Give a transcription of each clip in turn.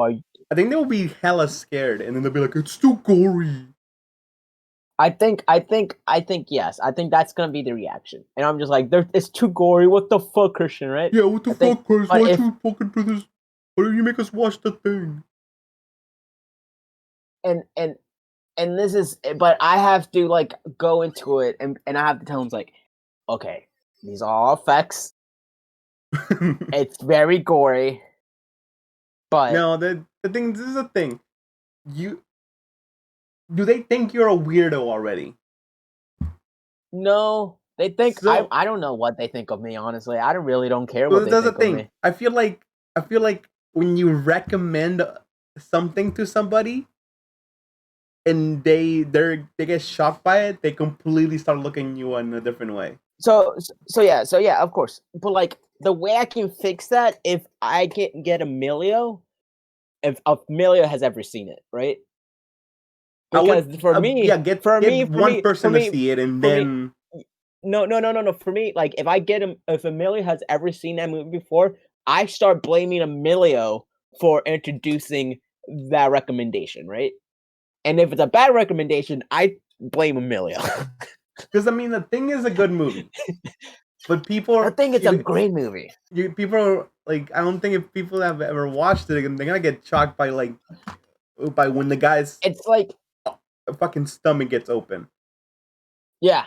I think they'll be hella scared, and then they'll be like, "It's too gory." I think yes. I think that's gonna be the reaction, and I'm just like, it's too gory. What the fuck, Christian? Right? Yeah, what the fuck, fuck, Chris? Why you fucking do this? Why don't you make us watch the thing? And this is, but I have to like go into it, and I have to tell him like, okay, these are all effects. It's very gory, but no, the thing. This is the thing. Do they think you're a weirdo already? No, they think I don't know what they think of me. Honestly, I really don't care what they think of me. I feel like when you recommend something to somebody, and they get shocked by it, they completely start looking at you in a different way. So yeah, of course. But like the way I can fix that, if I can get Emilio, if Emilio has ever seen it, right? Because for me, get one person to see it, and then no. For me, like if Emilio has ever seen that movie before, I start blaming Emilio for introducing that recommendation, right? And if it's a bad recommendation, I blame Emilio. Because I mean, The Thing is a good movie, but people think it's a great movie. People are like, I don't think if people have ever watched it, they're gonna get shocked by when the guy's it's like a fucking stomach gets open. Yeah,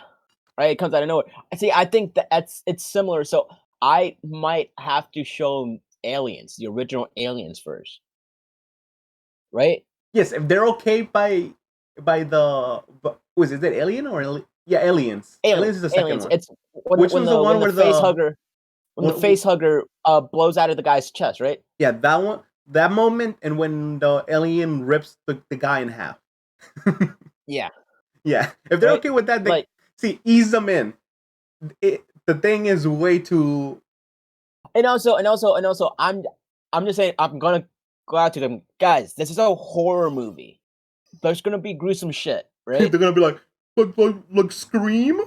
right. It comes out of nowhere. See, I think it's similar. So I might have to show them Aliens, the original Aliens first, right? Yes, if they're okay by was it Alien or Aliens? Aliens is the second one. It's which was the one where the facehugger the facehugger blows out of the guy's chest, right? Yeah, that one, that moment, and when the alien rips the guy in half. Yeah. Yeah, if they're okay with that, they ease them in. The Thing is way too. And also, I'm just saying, I'm gonna go out to them, guys. This is a horror movie. There's gonna be gruesome shit, right? They're gonna be like Scream.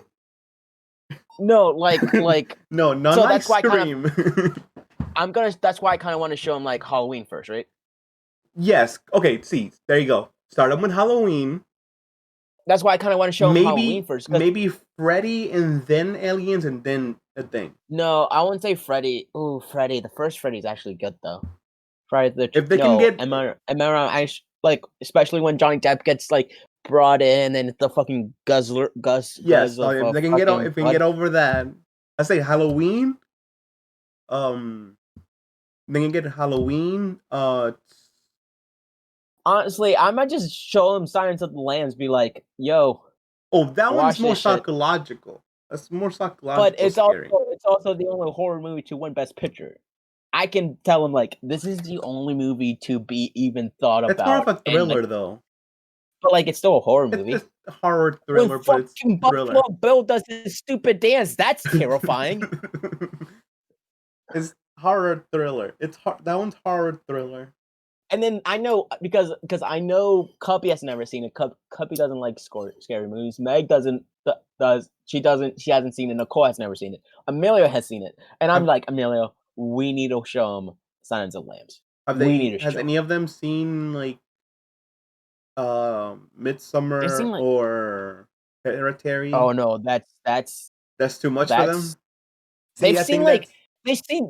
No, like no, not so like Scream. That's why I kind of want to show them like Halloween first, right? Yes. Okay. See, there you go. Start them with Halloween. That's why I kind of want to show them Halloween first. Maybe Freddy, and then Aliens, and then The Thing. No, I wouldn't say Freddy. Ooh, Freddy. The first Freddy's actually good though. Freddy the if they can get like, especially when Johnny Depp gets like brought in and the fucking guzzler. Yes, if they can get over that, I say Halloween. They can get Halloween. Honestly, I might just show them Silence of the Lambs. Be like, yo. Oh, that one's more psychological. That's more psychological. But it's also the only horror movie to win Best Picture. I can tell them like, this is the only movie to be even thought about. It's more of a thriller though. But like, it's still a horror movie. It's a horror thriller, but it's thriller. Buffalo Bill does his stupid dance. That's terrifying. It's horror thriller. That one's horror thriller. And then I know because I know Cuppy has never seen it. Cuppy doesn't like scary movies. Meg she hasn't seen it. Nicole has never seen it. Emilio has seen it, and I'm like, Emilio, we need to show him Silence of the Lambs. Has any of them seen like Midsommar or Hereditary? Oh no, that's too much for them. They've seen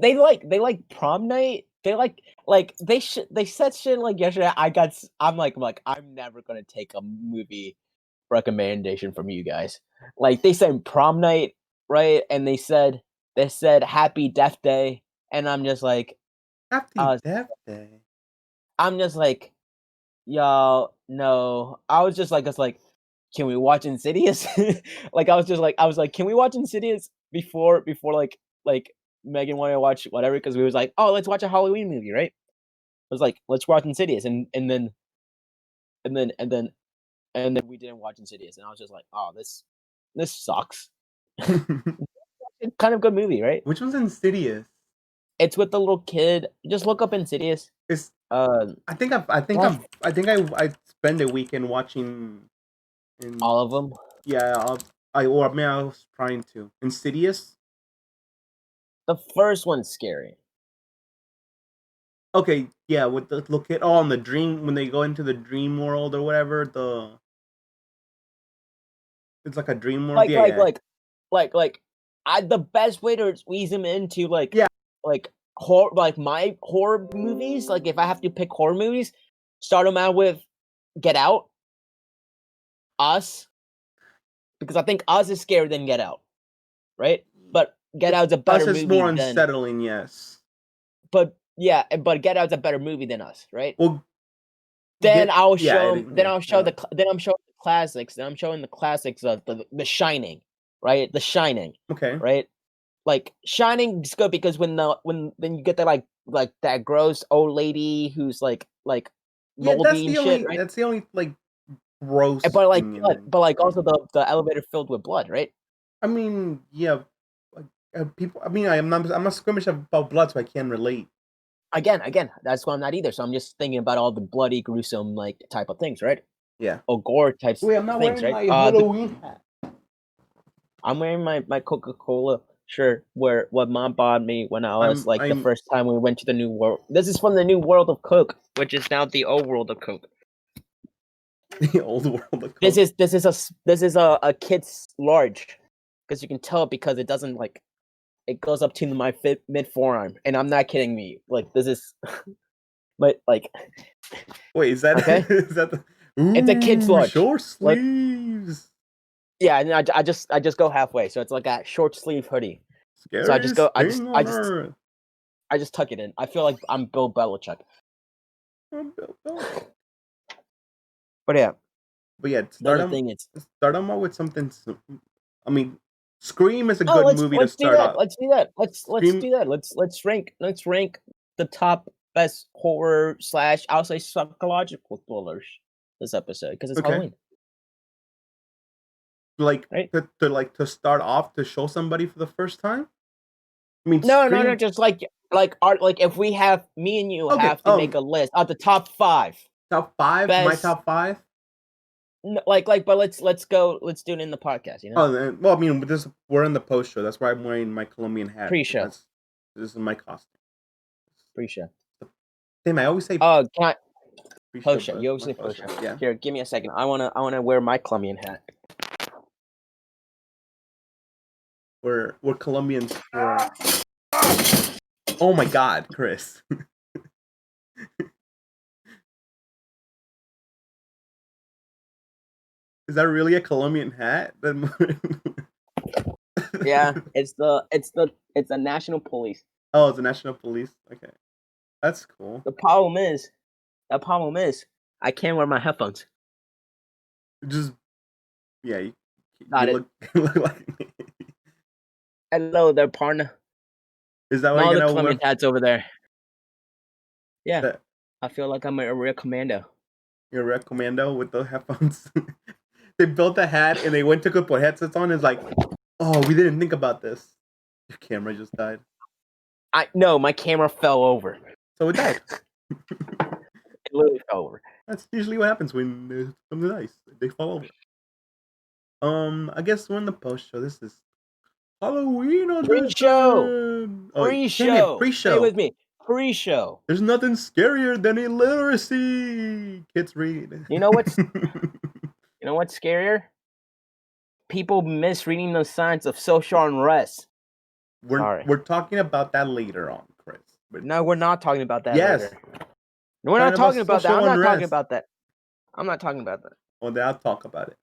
they like Prom Night. They said shit like yesterday. I'm like I'm never gonna take a movie recommendation from you guys. Like they said Prom Night, right? And they said Happy Death Day, and I'm just like, Happy Death Day. I'm just like, y'all, no. I was like, can we watch Insidious? Like I was like, can we watch Insidious before like Megan wanted to watch whatever, because we was like, oh, let's watch a Halloween movie, right? I was like, let's watch Insidious, and then we didn't watch Insidious, and I was just like, oh, this sucks. It's kind of good movie, right? Which one's Insidious? It's with the little kid. Just look up Insidious. I think I spent a weekend watching all of them. Yeah, I was trying to. Insidious. The first one's scary. Okay, yeah, with the look at on the dream when they go into the dream world or whatever. It's like a dream world. Like Yeah, like yeah, like like I the best way to squeeze him into yeah. like horror like my horror movies. Like if I have to pick horror movies, start them out with Get Out, Us, because I think Us is scarier than Get Out, right? But Get Out's a Us better is more movie than unsettling. Yes. but Get Out's a better movie than Us, right? Well, Then I'll yeah, show 'em then yeah, I'll show the cl then I'm showing the classics, then I'm showing the classics of The Shining, right? The Shining, okay. right? Like, Shining's good because when then you get that, like, that gross old lady who's, like, Yeah, moldy and shit, right? that's the only like gross But, like thing in but it. but, like, also the elevator filled with blood, right? I mean, yeah, like, people. I mean, I'm not squeamish about blood, so I can't relate. Again, that's why I'm not either, so I'm just thinking about all the bloody, gruesome, like, type of things, right? Yeah. Or gore types Wait, I'm not things, wearing right? my Halloween hat. I'm wearing my Coca-Cola shirt where what mom bought me when I was like the I'm first time we went to the new world. This is from the new world of Coke, which is now the old world of Coke. the old world of This Coke. is this is a this is a kid's large because you can tell because it doesn't like it goes up to my mid forearm, and I'm not kidding me. Like this is, but like Wait, is that okay, is that the it's a kid's ooh large. short Like sleeves? yeah, and I just go halfway, so it's like a short sleeve hoodie. So I just Scariest go thing on earth. I just tuck it in. I feel like I'm Bill Belichick. But yeah, But yeah, another thing is start them out with something. I mean, Scream is a good movie to let's do start that. off. Let's do that. Let's Scream, do that. Let's rank the top best horror slash I'll say psychological thrillers this episode because it's okay, Halloween, like right? to start off to show somebody for the first time. I mean, No, Scream. just like art like if we have me and you Okay, have to make a list of the top 5 top five. My best top five. but let's go let's do it in the podcast, you know? Oh, well, I mean, we're in the post show. That's why I'm wearing my Colombian hat. Pre-show. This is my costume. Pre-show. Same. I always say Oh, can I pre-show, post show. but You always my say post post show. show. Yeah. Here, give me a second. I wanna wear my Colombian hat. We're Colombians for. Oh my God, Chris. Is that really a Colombian hat? Yeah, it's the national police. Oh, it's the National Police. Okay, that's cool. The problem is, I can't wear my headphones. Just yeah, you Got it. look you look like me. Hello there, partner. Is that why My you're other gonna Colombian wear hat's over there. Yeah, that? I feel like I'm a real commando. Your Red Commando with the headphones. They built the hat and they went to go put headsets on. It's like, oh, we didn't think about this. Your camera just died. No, my camera fell over. So it died. It literally fell over. That's usually what happens when it comes to ice. They fall over. I guess we're in the post show. This is Halloween Pre-show, edition. Oh, damn it, pre-show. Stay pre-show. with me. Pre-show. There's nothing scarier than illiteracy. Kids read. You know what's you know what's scarier? People misreading the signs of social unrest. Sorry. we're talking about that later on, Chris. But No, we're not talking about that yes, later. No, we're talking not about talking about that. social I'm not talking unrest. about that. I'm not talking about that. Well, then I'll talk about it.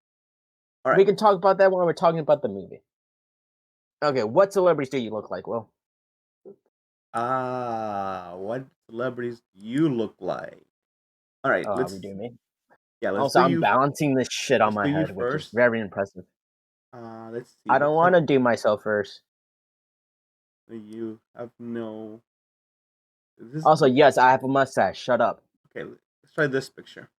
All We right. can talk about that when we're talking about the movie. Okay, what celebrities do you look like, Will? What celebrities do you look like? All right, Oh, are we doing me? let's Also, do I'm you. balancing this shit on Let's my do you head, which is first. very impressive. Let's see. I don't want to do myself first. You have no. This Also, yes, I have a mustache. Shut up. okay. Let's try this picture.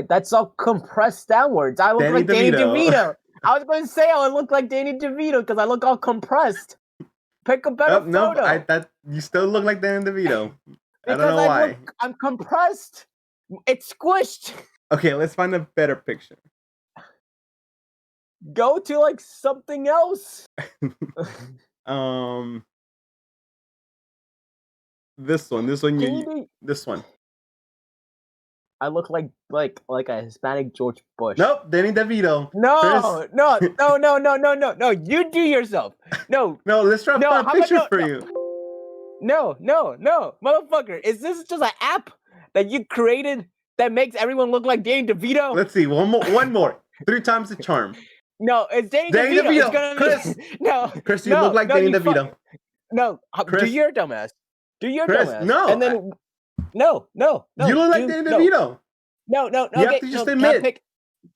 That's all compressed downwards. I look Danny like Danny DeVito. DeVito. I was going to say I would look like Danny DeVito because I look all compressed. Pick a better No, photo. that you still look like Danny DeVito. I don't Because know why. I'm compressed. It's squished. Okay, let's find a better picture. Go to like something else. um, This one. Can you do? This one. I look like a Hispanic George Bush. Nope, Danny DeVito. No. You do yourself. No. No, let's try to find a picture for you. No, motherfucker. Is this just an app that you created that makes everyone look like Danny DeVito? Let's see. One more. 3 times the charm. No, it's Danny DeVito. It's gonna Chris. Be... No, Chris, you look like Danny DeVito. No, Chris. do your dumbass. Do your Chris, dumbass. no. And then no. You look like Danny DeVito. No. You have to just admit.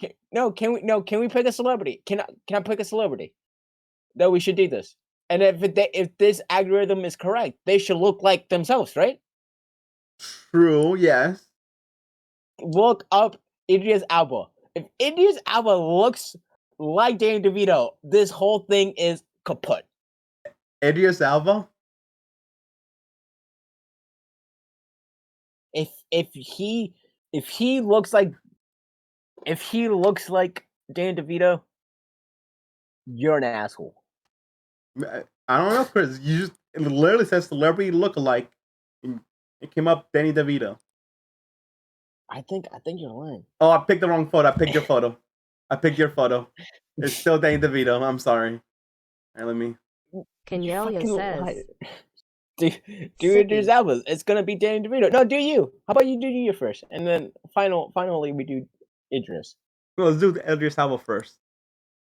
Can we pick a celebrity? Can I pick a celebrity? No, we should do this. And if this algorithm is correct, they should look like themselves, right? True. Yes. Look up Idris Elba. If Idris Elba looks like Danny DeVito, this whole thing is kaput. Idris Elba. If he looks like Danny DeVito, you're an asshole. I don't know, Chris. It literally says celebrity lookalike. It came up Danny DeVito. I think you're lying. Oh, I picked the wrong photo. I picked your photo. It's still Danny DeVito. I'm sorry. All right, let me. Kenyalia says. Do Idris Elba. It's gonna be Danny DeVito. No, do you? How about you do you first, and then finally we do Idris. No, let's do Idris Elba first.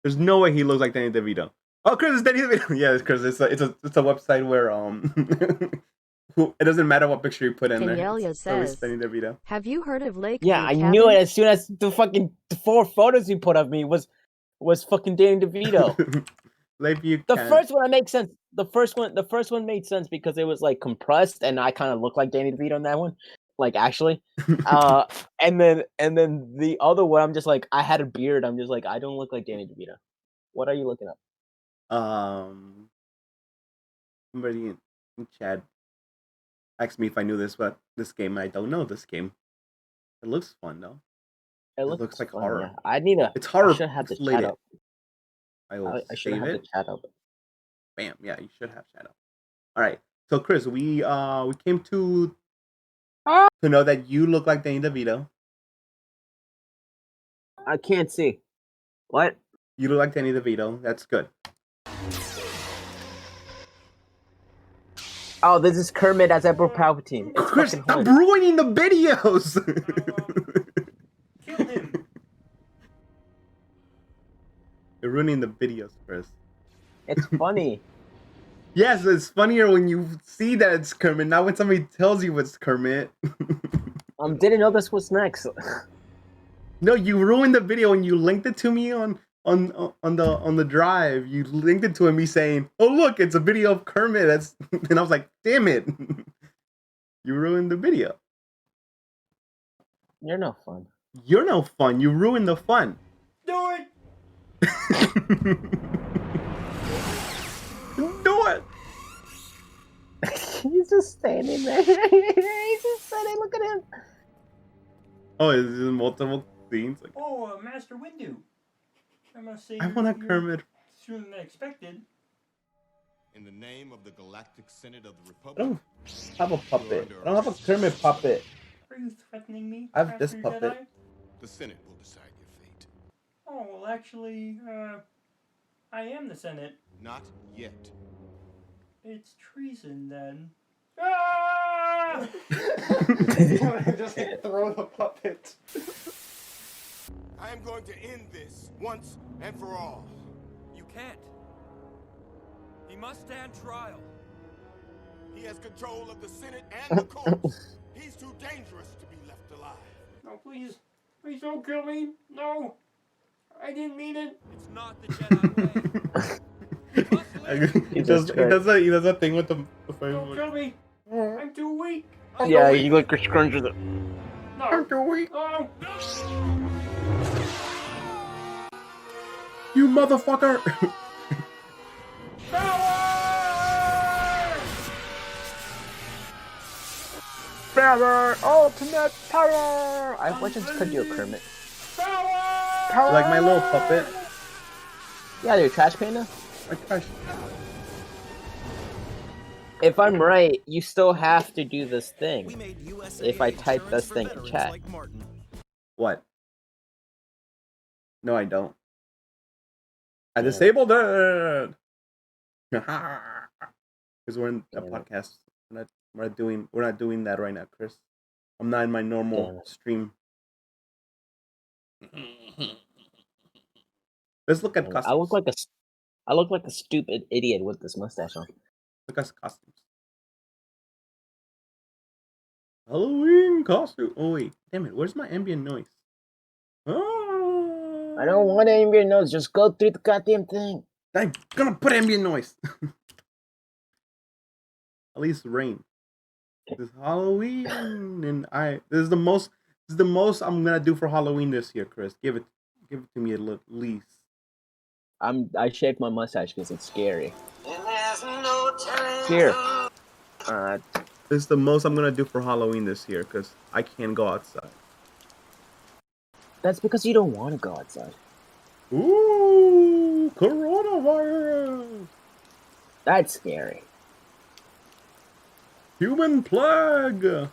There's no way he looks like Danny DeVito. Oh, Chris, it's Danny DeVito. Yeah, it's Chris. It's a website where it doesn't matter what picture you put in there. Kenyalia says. Danny DeVito. Have you heard of Lake? Yeah, I knew it as soon as the fucking 4 photos you put of me was fucking Danny DeVito. Lakeview. The first one makes sense. The first one made sense because it was like compressed, and I kind of looked like Danny DeVito in that one, like actually. And then the other one, I'm just like, I had a beard. I'm just like, I don't look like Danny DeVito. What are you looking up? Somebody in chat asked me if I knew this game. I don't know this game. It looks fun though. It looks like fun, horror. Yeah. It's horror. I should have the chat up. I should have the chat up. Bam. Yeah, you should have chat up. All right. So Chris, we came to know that you look like Danny DeVito. I can't see. What? You look like Danny DeVito. That's good. Oh, this is Kermit as Emperor Palpatine. It's Chris, stop ruining the videos. Kill him. You're ruining the videos, Chris. It's funny. Yes, it's funnier when you see that it's Kermit, not when somebody tells you it's Kermit. Didn't know this was next. No, you ruined the video when you linked it to me on the drive. You linked it to me saying, "Oh look, it's a video of Kermit." And I was like, "Damn it!" You ruined the video. You're no fun. You're no fun. You ruined the fun. Do it. Do it. He's just standing there. He's just sitting. Look at him. Oh, is this multiple scenes? Like, Oh, Master Windu. I must say, I want a Kermit. Sooner than I expected. In the name of the Galactic Senate of the I Republic. don't have a puppet. I don't have a Kermit puppet. Are you threatening me? I have this Master puppet. Jedi? The Senate will decide your fate. Oh, well, actually, I am the Senate. Not yet. It's treason, then. Ah! Just throw the puppet. I am going to end this once and for all. You can't. He must stand trial. He has control of the Senate and the courts. He's too dangerous to be left alive. No, please. Please don't kill me. No. I didn't mean it. It's not the Jedi way. You must live. He does that thing with the Don't kill me. I'm too weak. Yeah, you look scrunched. No. I'm too weak. No. You motherfucker. Power! Ultimate power! I wish I could do a Kermit. Power! Like my little puppet. Yeah, you're a trash panda? My trash. If I'm right, you still have to do this thing. If I type this thing in chat. What? No, I don't. I disabled it. Because we're in a podcast. We're not doing that right now, Chris. I'm not in my normal stream. Let's look at costumes. I look like a stupid idiot with this mustache on. Look at costumes. Halloween costume. Oh wait, damn it! Where's my ambient noise? Oh. I don't want ambient noise. Just go through the goddamn thing. I'm gonna put ambient noise. At least rain. It's Halloween, and this is the most I'm gonna do for Halloween this year, Chris. Give it to me at least. I shaved my mustache because it's scary. Here. This is the most I'm gonna do for Halloween this year because I can't go outside. That's because you don't want to go outside. Ooh, coronavirus. That's scary. Human plague.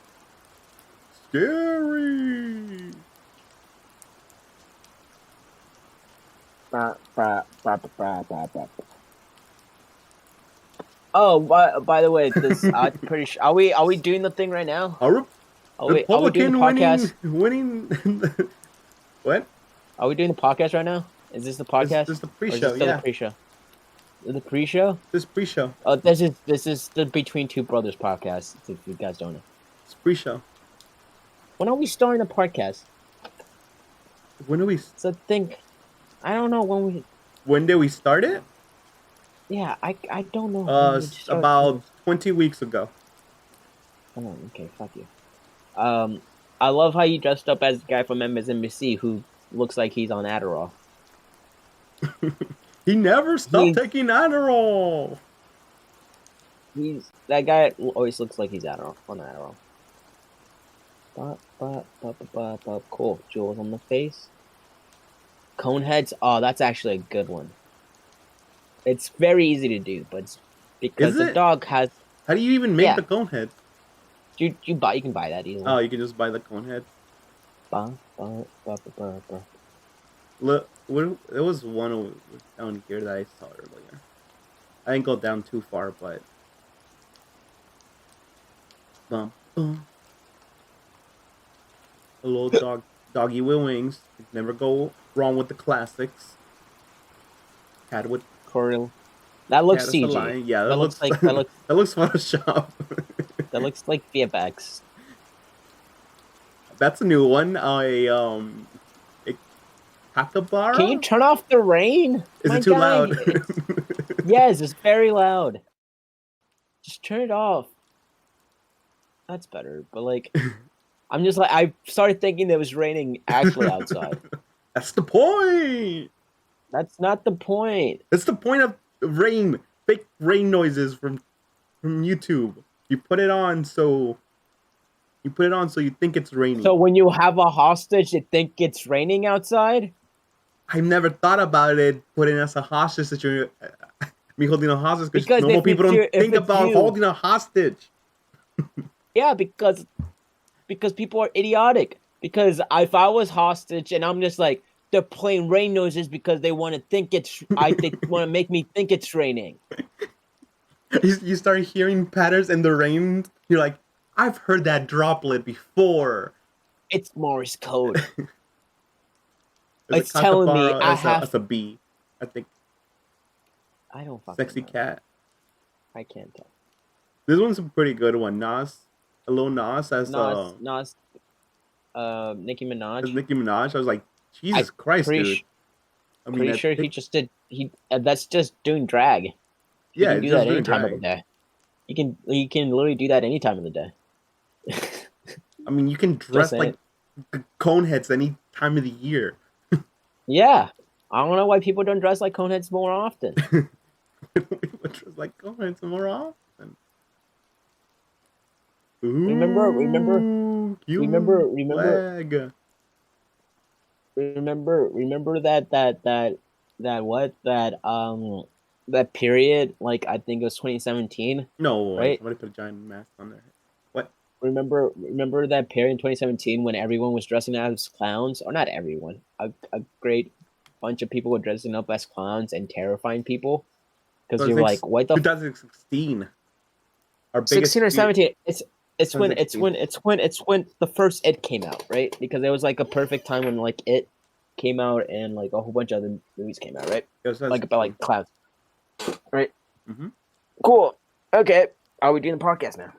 Scary. Oh, by the way, this I'm pretty sure. Are we doing the thing right now? Are we doing the podcast? Winning. What? Are we doing the podcast right now? Is this the podcast? This is the pre-show. Yeah. The pre-show. The pre-show? This pre-show. Oh, this is the Between Two Brothers podcast. If you guys don't know. It's pre-show. When are we starting the podcast? When do we? So think. I don't know when we. When did we start it? Yeah, I don't know. About 20 weeks ago. Oh, okay, fuck you. I love how you dressed up as the guy from MSNBC who looks like he's on Adderall. He never stopped taking Adderall. That guy always looks like he's on Adderall. Cool. Jewels on the face. Coneheads. Oh, that's actually a good one. It's very easy to do, but it's because the dog has. How do you even make the cone head? You can buy that easily. Oh, you can just buy the cone head. Look, there was one down here that I saw earlier. I didn't go down too far, but a little doggy with wings. Never go wrong with the classics. Cat with Coral. That looks CG. Yeah, that looks Photoshop. That looks like VFX. That's a new one. Capybara? Can you turn off the rain? Is it too loud? Yes, it's very loud. Just turn it off. That's better. But like, I'm just like, I started thinking it was raining actually outside. That's the point. That's not the point. That's the point of rain. Fake rain noises from YouTube. You put it on so you think it's raining. So when you have a hostage, you think it's raining outside? I've never thought about it putting as a hostage situation. Me holding a hostage because normal people don't think about holding a hostage. Yeah, because people are idiotic. Because if I was hostage and I'm just like, they're playing rain noises because they want to think they want to make me think it's raining. You start hearing patterns in the rain. You're like, I've heard that droplet before. It's Morse code. It's telling me I have. That's a bee, I think. I don't fucking Sexy know. cat. I can't tell. This one's a pretty good one. Nas, a little Nas as Nicki Minaj. As Nicki Minaj. I was like, Jesus Christ, dude. I mean, pretty sure he just did. That's just doing drag. You can do that any time of the day. You can literally do that any time of the day. I mean, you can dress like coneheads any time of the year. Yeah, I don't know why people don't dress like coneheads more often. People dress like coneheads more often. Ooh, remember that period, like I think it was 2017. No, right? Somebody put a giant mask on there. What? Remember that period in 2017 when everyone was dressing as clowns, or not everyone, a great bunch of people were dressing up as clowns and terrifying people because you're like, what the 2016. Our biggest 16 or 17? It's when 2016. the first It came out, right? Because it was like a perfect time when like It came out and like a whole bunch of other movies came out, right? Like about like clowns, right? Mm-hmm. Cool. Okay, are we doing the podcast now?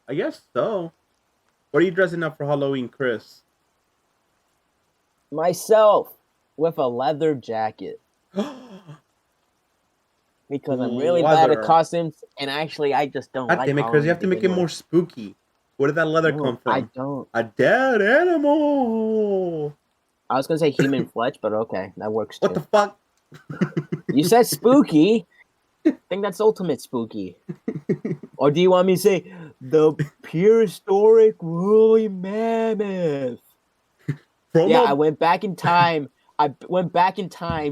I guess so. What are you dressing up for Halloween, Chris? Myself with a leather jacket. Because I'm really bad at costumes, and actually, I just don't God like damn it, Chris! You have to make it more spooky. Where did that leather come from? I don't. A dead animal. I was gonna say human flesh, but okay, that works too. What the fuck? You said spooky. I think that's ultimate spooky. Or do you want me to say the prehistoric woolly mammoth? I went back in time. I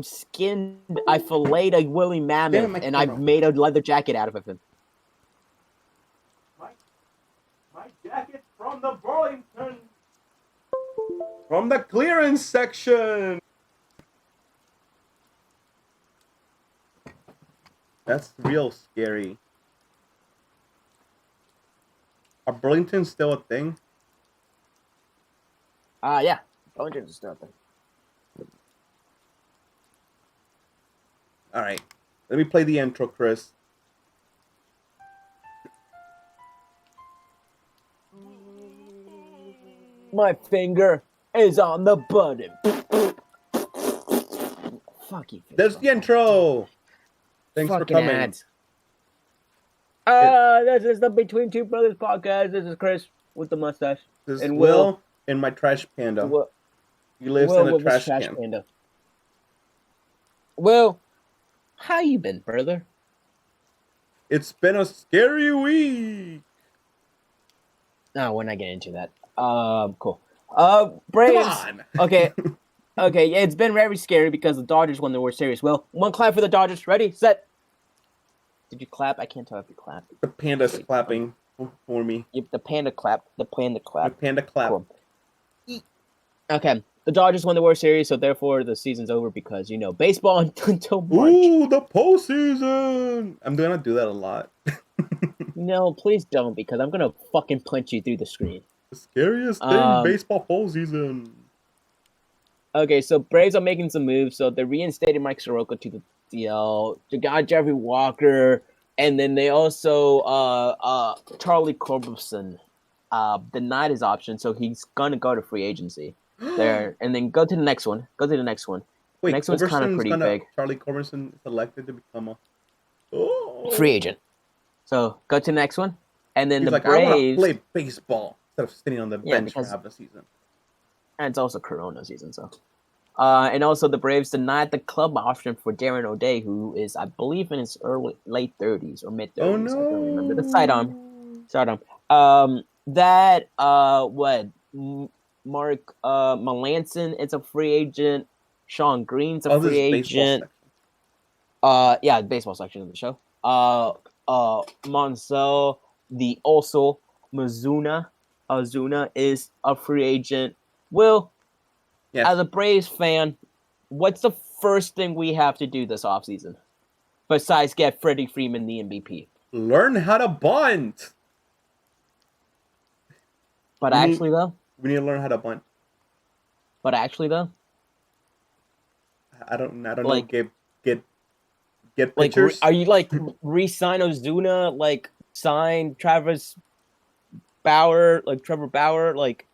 skinned, I filleted a woolly mammoth, and I made a leather jacket out of him. My jacket's from the Burlington. From the clearance section. That's real scary. Are Burlington still a thing? Yeah. Burlington's still a thing. Alright. Let me play the intro, Chris. My finger is on the button. Fuck you. There's the intro. Thanks for coming. Ads. This is the Between Two Brothers podcast. This is Chris with the mustache. This is Will and my trash panda. He lives in a trash can. Panda. Will, how you been, brother? It's been a scary week. No, we're not getting into that. Cool. Braves. Come on. Okay. Okay, yeah, it's been very scary because the Dodgers won the World Series. Will, one clap for the Dodgers. Ready, set. Did you clap? I can't tell if you clapped. The panda's clapping for me. Yep, the panda clap. The panda clap. The panda clap. Cool. Okay, the Dodgers won the World Series, so therefore the season's over because, you know, baseball until March. Ooh, the postseason! I'm gonna do that a lot. No, please don't, because I'm gonna fucking punch you through the screen. The scariest thing, baseball postseason. Okay, so Braves are making some moves. So they reinstated Mike Soroka to the DL. They got Jeffrey Walker, and then they also Charlie Culberson denied his option, so he's gonna go to free agency there. And then go to the next one. Wait, the next one's kind of pretty big. Charlie Culberson is elected to become a free agent. So go to the next one, and then he's the like, Braves. I want to play baseball instead of sitting on the bench for half the season. And it's also Corona season, so. And also the Braves denied the club option for Darren O'Day, who is, I believe, in his late 30s or mid 30s. Oh no! I don't remember the sidearm. Mark Melanson is a free agent. Sean Green's a free agent. The baseball section of the show. Monsell, the also Ozuna is a free agent. Will, yes. As a Braves fan, what's the first thing we have to do this offseason besides get Freddie Freeman the MVP? Learn how to bunt. But actually, though? We need to learn how to bunt. But actually, though? I don't like, know. Get pitchers. Are you like re-sign Ozuna? Like sign Trevor Bauer? Like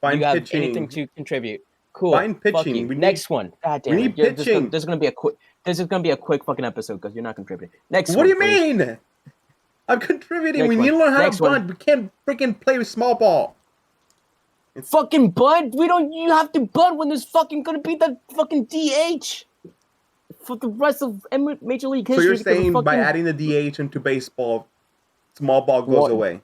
find you have pitching. Anything to contribute? Cool. Find pitching. Next one. God damn. We need pitching. This is gonna be a quick fucking episode because you're not contributing. Next what one. What do you mean? I'm contributing. We need to learn how to bunt. We can't freaking play with small ball. It's fucking bunt. You have to bunt when there's fucking gonna be the fucking DH for the rest of Major League history. So you're saying by adding the DH into baseball, small ball goes away?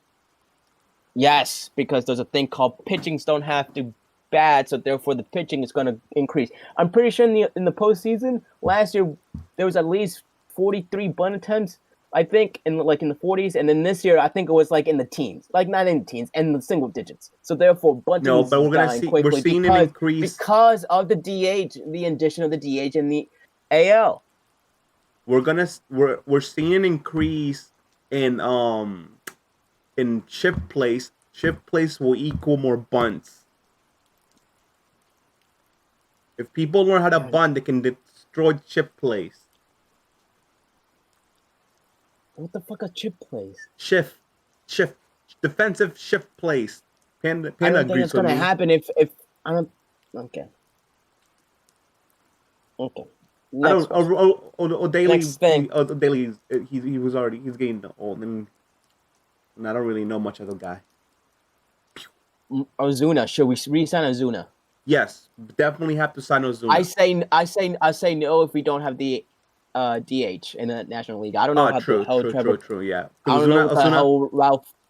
Yes, because there's a thing called pitchings don't have to bad, so therefore the pitching is going to increase. I'm pretty sure in the postseason last year there was at least 43 bunt attempts, I think, in the 40s, and then this year I think it was like in the teens, like not in the teens, and the single digits. So therefore bunting is dying quickly seeing an increase because of the DH, the addition of the DH in the AL. We're seeing an increase in shift place. Shift place will equal more bunts. If people learn how to bunt, they can destroy chip plays. What the fuck are chip plays? Shift, defensive shift plays. Panda I don't think agrees it's with gonna me. happen if I don't. Okay. Next O'Daly. Next thing. O'Daly. He's getting old, and I don't really know much of the guy. Ozuna, should we re-sign Ozuna? Yes, definitely have to sign Ozuna. I say no if we don't have the DH in the National League. I don't know how the hell True. Yeah, I don't know what the hell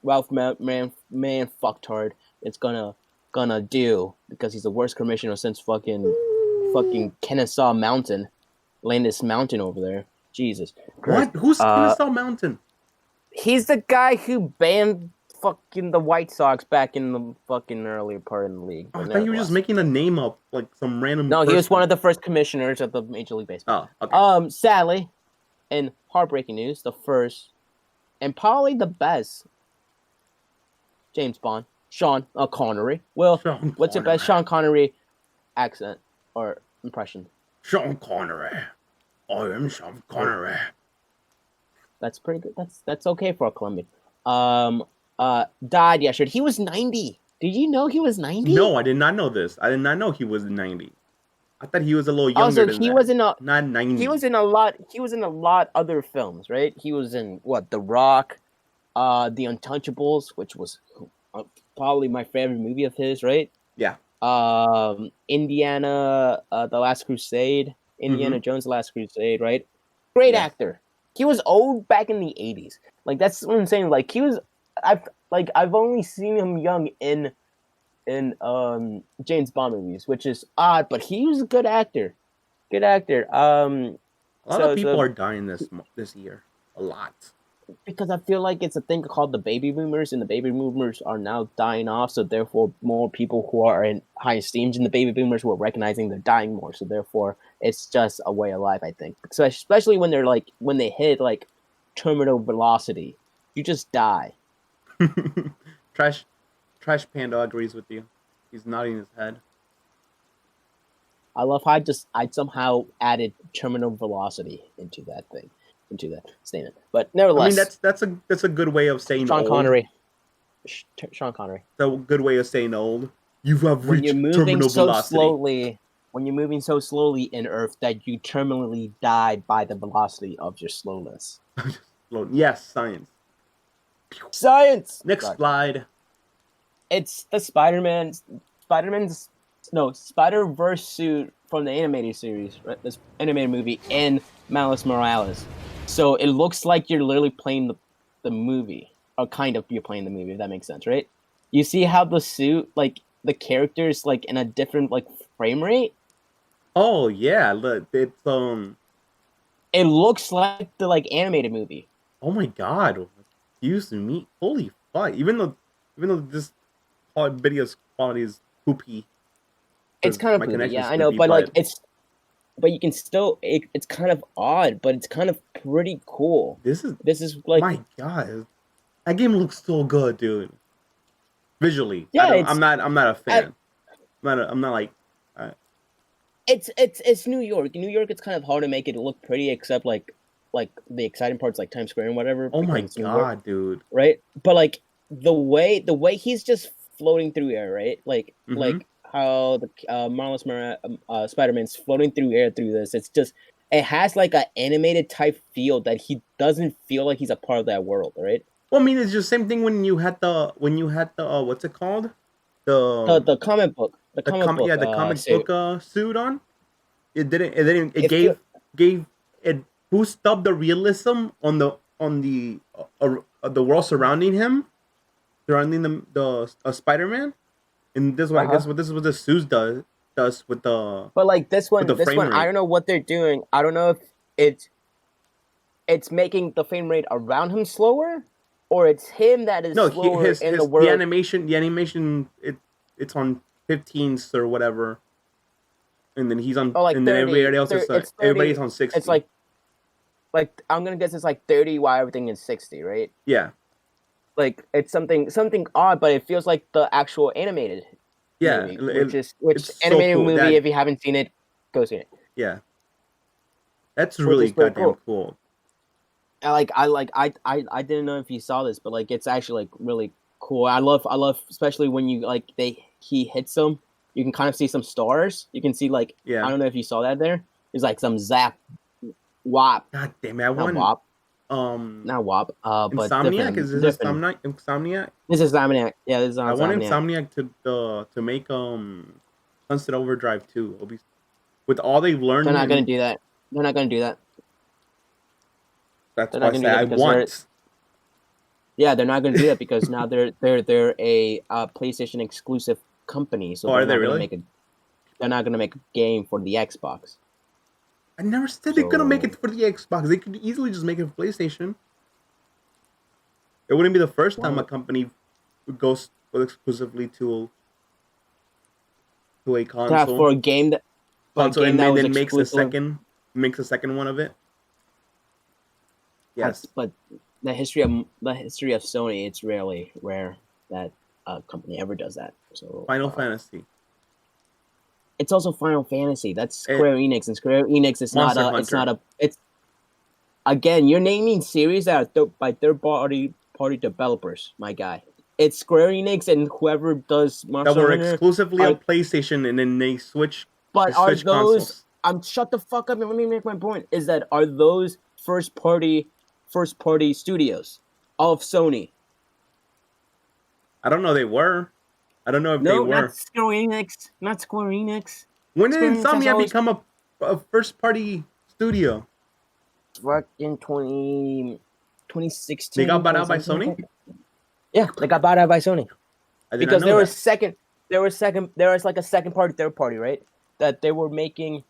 Ralph man fucktard it's gonna do, because he's the worst commissioner since fucking Kennesaw Mountain, Landis Mountain over there. Jesus Christ. What? Who's Kennesaw Mountain? He's the guy who banned fucking the White Sox back in the fucking earlier part of the league. I thought you were just making a name up, like some random. No, he was one of the first commissioners of the Major League Baseball. Oh, okay. Sadly, in heartbreaking news, the first and probably the best James Bond, Sean Connery. Well, what's your best Sean Connery accent or impression? Sean Connery. I am Sean Connery. That's pretty good. That's okay for a Colombian. Died yesterday. He was 90. Did you know he was 90? No, I did not know this. I did not know he was 90. I thought he was a little younger than he that. was in a not 90. He was in a lot other films, right? He was in The Rock, The Untouchables, which was probably my favorite movie of his, right? Yeah. Indiana, The Last Crusade, Indiana Jones, The Last Crusade, right? Great actor. He was old back in the 80s. Like, that's what I'm saying. Like, I've only seen him young in James Bond movies, which is odd, but he was a good actor. Good actor. A lot of people are dying this year. A lot. Because I feel like it's a thing called the baby boomers, and the baby boomers are now dying off, so therefore more people who are in high esteem in the baby boomers were recognizing they're dying more, so therefore it's just a way of life, I think. So especially when they hit like terminal velocity, you just die. Trash Panda agrees with you. He's nodding his head. I love how I somehow added terminal velocity into that statement. But nevertheless, I mean that's a good way of saying Sean old. Connery. Sean Connery. That's a good way of saying old. You have reached terminal velocity. When you're moving so slowly in Earth that you terminally die by the velocity of your slowness. Yes, science. Next slide. It's the Spider-Verse suit from the animated series, right? This animated movie in Miles Morales. So it looks like you're literally playing the movie, or kind of you're playing the movie, if that makes sense, right? You see how the suit, like the characters, like in a different like frame rate. Oh yeah, look, it's It looks like the like animated movie. Oh my god, excuse me, holy fuck! Even though this video's quality is poopy. It's kind of poopy, yeah, I know, but like but you can still it's kind of odd, but it's kind of pretty cool. This is like, my god, that game looks so good, dude. Visually, yeah, I'm not a fan. I'm not like. It's New York. In New York, it's kind of hard to make it look pretty, except like the exciting parts like Times Square and whatever. Oh my god, dude! Right, but like the way he's just floating through air, right? Like how the Miles Morales Spider-Man's floating through air through this. It's just it has like an animated type feel that he doesn't feel like he's a part of that world, right? Well, I mean, it's just the same thing when you had the what's it called? The comic book. The comic book suit on. It boosted up the realism on the world surrounding him, surrounding the Spider-Man. And this is what I guess what this is what the Suze does with the. But like this one, the frame I rate. don't know what they're doing. I don't know if it's making the frame rate around him slower, or it's him that is slower in the world. The animation, it's on 15s or whatever, and then he's on, like and 30, then everybody else is 30, everybody's on 60. It's like I'm gonna guess it's like 30 while everything is 60, right? Yeah. Like it's something odd, but it feels like the actual animated movie, which animated so cool. movie. If you haven't seen it, go see it. Yeah, that's really goddamn cool. I didn't know if you saw this, but like it's actually like really cool. I love especially when you like he hits them. You can kind of see some stars. You can see like I don't know if you saw that there. There's like some zap, wop. God damn it! I want wop. Not WAP. But Insomniac, is this Insomniac? This is Insomniac. Yeah, this is Insomniac. I want Insomniac to make Sunset Overdrive 2. With all they've learned. They're not gonna do that. They're not gonna do that. That's why I say I want. Yeah, they're not gonna do that because now they're a PlayStation exclusive company. So are they really? They're not gonna make a game for the Xbox. I never said they're gonna make it for the Xbox. They could easily just make it for PlayStation. It wouldn't be the first time a company goes exclusively to a console. Yeah, for a game that console and then makes a second one of it. Yes, but the history of Sony, it's rare that a company ever does that. So Final Fantasy. It's also Final Fantasy. That's Square Enix, and Square Enix is it's again, you're naming series that are by third party developers, my guy. It's Square Enix and whoever does Monster Hunter. That were exclusively on PlayStation, and then they switch. But are those consoles. Shut the fuck up and let me make my point. Is that are those first party studios of Sony? I don't know. They were. I don't know if they were. Not Square Enix. When did Insomniac become a first-party studio? Fucking 2016. They got bought out by Sony? Yeah, they got bought out by Sony. Because there was like a second party, third party, right? That they were making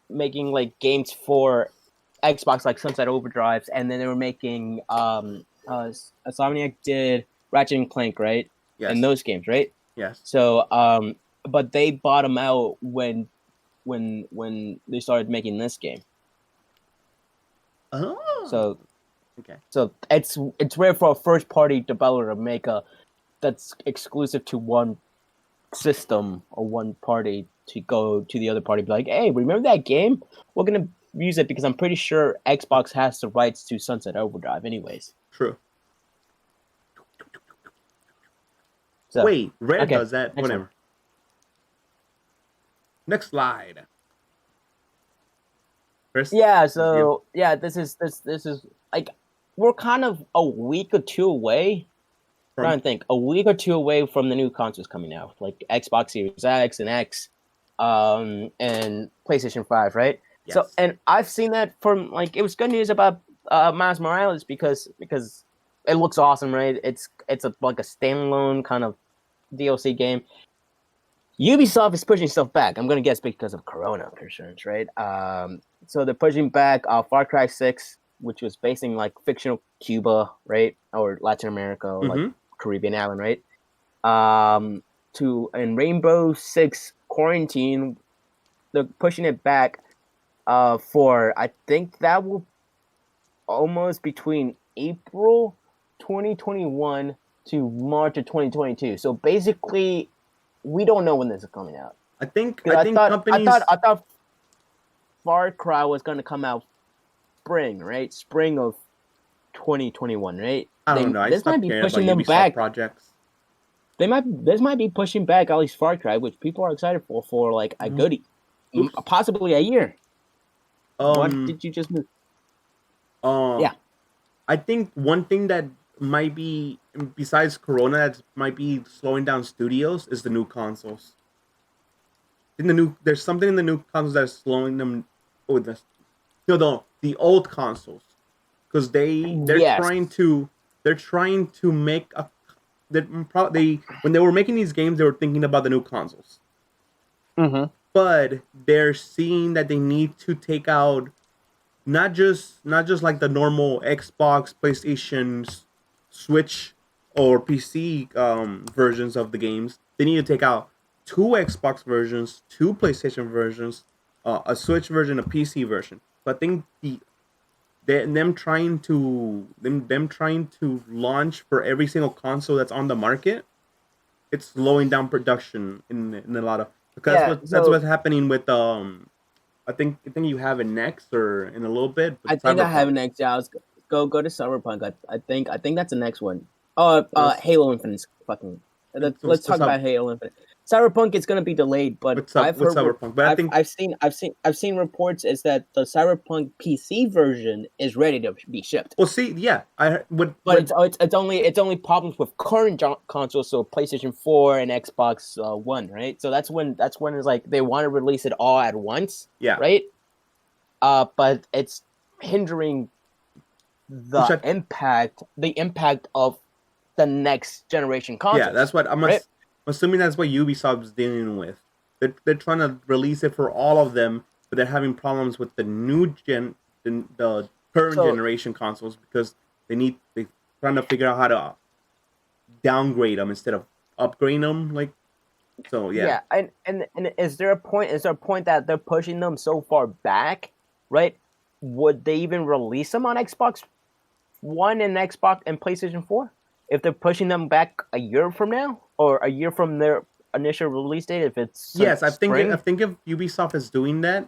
like games for Xbox, like Sunset Overdrive, and then they were making Insomniac did Ratchet and Clank, right? Yes. And those games, right? Yes. So, but they bought them out when they started making this game. Oh. So, okay. So it's rare for a first party developer to make that's exclusive to one system or one party to go to the other party and be like, hey, remember that game? We're gonna use it because I'm pretty sure Xbox has the rights to Sunset Overdrive anyways. True. So, wait, Rare does that. Whatever. Next slide. Chris? Yeah, so this is like we're kind of a week or two away. I'm trying to think, a week or two away from the new consoles coming out, like Xbox Series X and X, and PlayStation 5, right? Yes. So, and I've seen that from like it was good news about Miles Morales because it looks awesome, right? It's like a standalone kind of DLC game. Ubisoft is pushing stuff back. I'm gonna guess because of Corona concerns, right? So they're pushing back Far Cry 6, which was based in like fictional Cuba, right, or Latin America, or like Caribbean island, right? And Rainbow Six Quarantine, they're pushing it back for I think that will almost between April 2021 to March of 2022. So basically, we don't know when this is coming out. I thought Far Cry was going to come out spring, right? Spring of 2021, right? I don't know. This might be pushing them back. Projects. This might be pushing back at least Far Cry, which people are excited for like a goodie, possibly a year. What did you just move? Yeah. I think one thing that might be, besides Corona, that might be slowing down studios is the new consoles. There's something in the new consoles that's slowing them. The old consoles, because they're trying to make when they were making these games, they were thinking about the new consoles. Mm-hmm. But they're seeing that they need to take out not just like the normal Xbox, PlayStation, Switch, or PC versions of the games. They need to take out 2 Xbox versions, 2 PlayStation versions, a Switch version, a PC version. So I think them trying to launch for every single console that's on the market, it's slowing down production in a lot of, because that's what's happening with I think you have it next or in a little bit. I think I have it next. Yeah, go to Cyberpunk. I think that's the next one. Halo Infinite's fucking. Let's talk about Halo Infinite. Cyberpunk is gonna be delayed, but I've heard Cyberpunk. But I've seen reports is that the Cyberpunk PC version is ready to be shipped. Well, see, yeah, it's only problems with current consoles, so PlayStation 4 and Xbox One, right? So that's when it's like they want to release it all at once, yeah, right? But it's hindering the impact of the next generation consoles. Yeah, that's what I'm assuming. That's what Ubisoft is dealing with. They're trying to release it for all of them, but they're having problems with the the current generation consoles because they're trying to figure out how to downgrade them instead of upgrading them. Like, so yeah. Yeah, and is there a point that they're pushing them so far back, right? Would they even release them on Xbox One and Xbox and PlayStation 4 if they're pushing them back a year from now or a year from their initial release date? If it's I think if Ubisoft is doing that,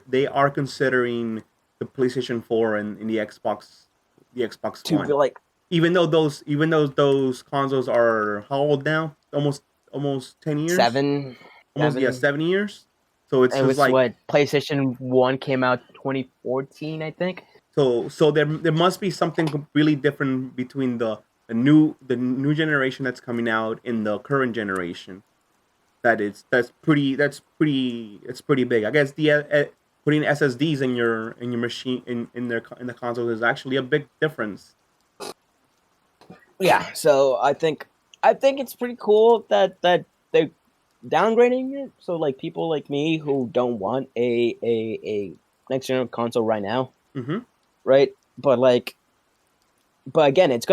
they are considering the PlayStation 4 and the Xbox One. Like, even though those consoles are how old now? Almost 10 years. 7 years. So it's just like what PlayStation 1 came out 2014, I think. So there must be something really different between the new generation that's coming out and the current generation. That's pretty big. I guess the putting SSDs in your machine in the console is actually a big difference. Yeah, so I think it's pretty cool that they're downgrading it. So like people like me who don't want a next gen console right now, right? But again, it's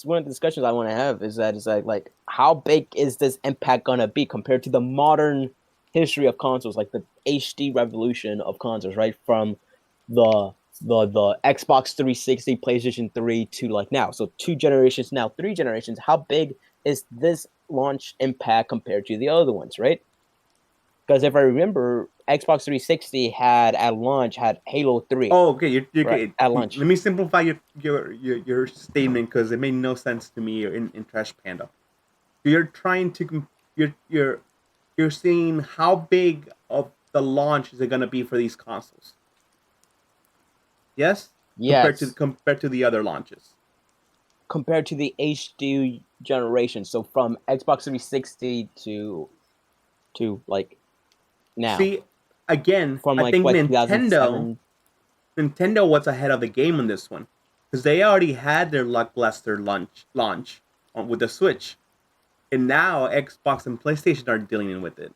one of the discussions I want to have is like how big is this impact gonna be compared to the modern history of consoles, like the HD revolution of consoles, right? From the Xbox 360, PlayStation 3 to like now. So 2 generations now, 3 generations. How big is this launch impact compared to the other ones, right? Because if I remember, Xbox 360 had Halo 3. Oh, okay. You're right, at launch. Let me simplify your statement because it made no sense to me in Trash Panda. You're trying to you're seeing how big of the launch is it going to be for these consoles. Yes? Yes. Compared to the other launches. Compared to the HD generation. So from Xbox 360 to like now. See, again, from I think Nintendo was ahead of the game on this one. Because they already had their lackluster launch with the Switch. And now Xbox and PlayStation are dealing with it.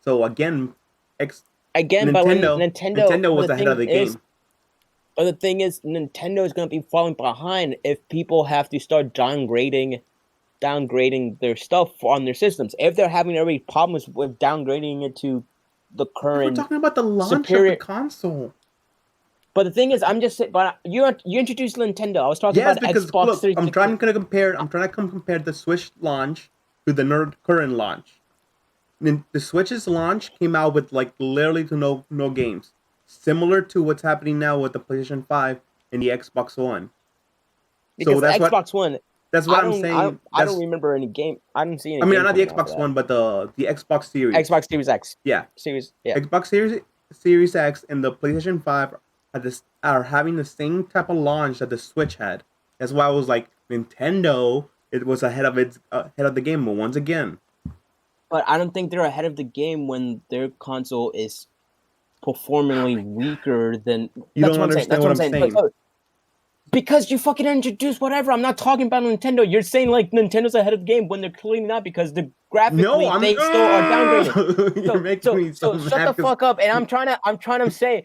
So again, Nintendo was ahead of the game. But the thing is, Nintendo is going to be falling behind if people have to start downgrading their stuff on their systems. If they're having already problems with downgrading it to the current, we're talking about the launch of the console. But the thing is, I'm just saying. But you introduced Nintendo. I was talking about Xbox 360. I'm trying to compare the Switch launch to the current launch. The Switch's launch came out with like literally to no games. Similar to what's happening now with the PlayStation 5 and the Xbox One. Because the Xbox One. That's what I'm saying. I don't remember any game. I didn't see any. I mean, not the Xbox One, but the Xbox Series. Xbox Series X. Yeah. Yeah. Xbox Series X and the PlayStation 5 are having the same type of launch that the Switch had. That's why I was like, Nintendo, it was ahead of the game. But once again. But I don't think they're ahead of the game when their console is performingly weaker than. You don't understand what I'm saying. Because you fucking introduced whatever. I'm not talking about Nintendo. You're saying like Nintendo's ahead of the game when they're clearly not, because graphically they still are downgraded. You're making me so shut mad the fuck up. And I'm trying to say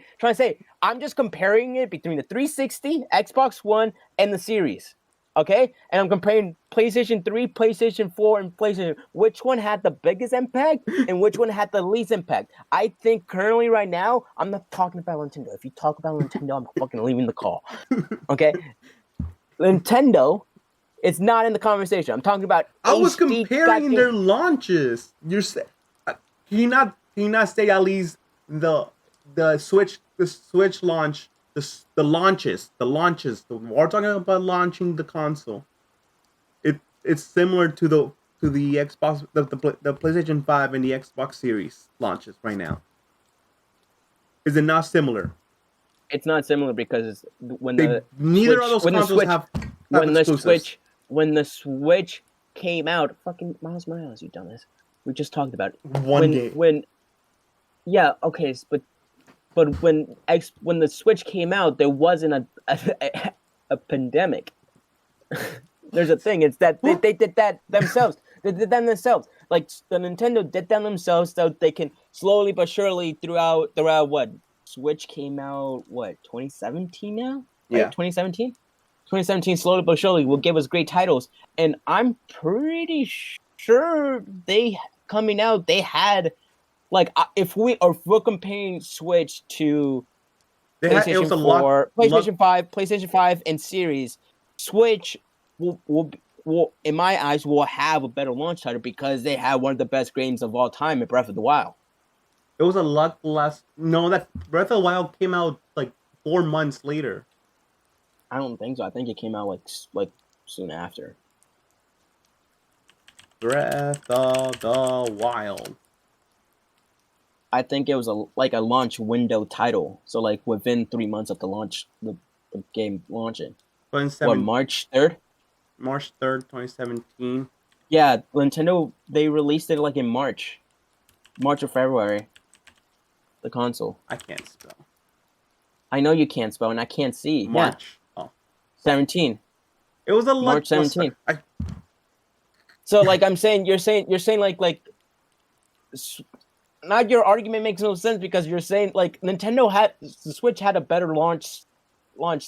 I'm just comparing it between the 360, Xbox One, and the series. Okay? And I'm comparing PlayStation 3, PlayStation 4, and PlayStation. Which one had the biggest impact and which one had the least impact? I think currently right now, I'm not talking about Nintendo. If you talk about Nintendo, I'm fucking leaving the call. Okay? Nintendo is not in the conversation. I'm talking about I was HD comparing their launches. You're saying, can you not say at least the Switch launch, the launches. We're talking about launching the console. It's similar to the Xbox, the PlayStation 5 and the Xbox Series launches right now. Is it not similar? It's not similar because when neither of those consoles have exclusives. When the Switch came out, fucking Miles Morales, you dumbass. We just talked about it. One game. Yeah, okay, but when the Switch came out, there wasn't a pandemic. There's a thing. It's that they did that themselves. They did that themselves. Like the Nintendo did that themselves, so they can slowly but surely throughout what Switch came out 2017 now? Right? Yeah. 2017? 2017 slowly but surely will give us great titles. And I'm pretty sure they had like if we're comparing Switch to PlayStation 4, PlayStation 5 and series, Switch will in my eyes will have a better launch title because they had one of the best games of all time in Breath of the Wild. It was a lot less. No, that Breath of the Wild came out like 4 months later. I don't think so. I think it came out like soon after. Breath of the Wild. I think it was a launch window title. So like within 3 months of the launch, the game launching. March 3rd? March 3rd, 2017. Yeah, Nintendo, they released it like in March or February. The console. I can't spell. I know you can't spell, and I can't see. March. Yeah. 17. It was a lot. March 17. So like I'm saying, you're saying like not your argument makes no sense because you're saying like the Switch had a better launch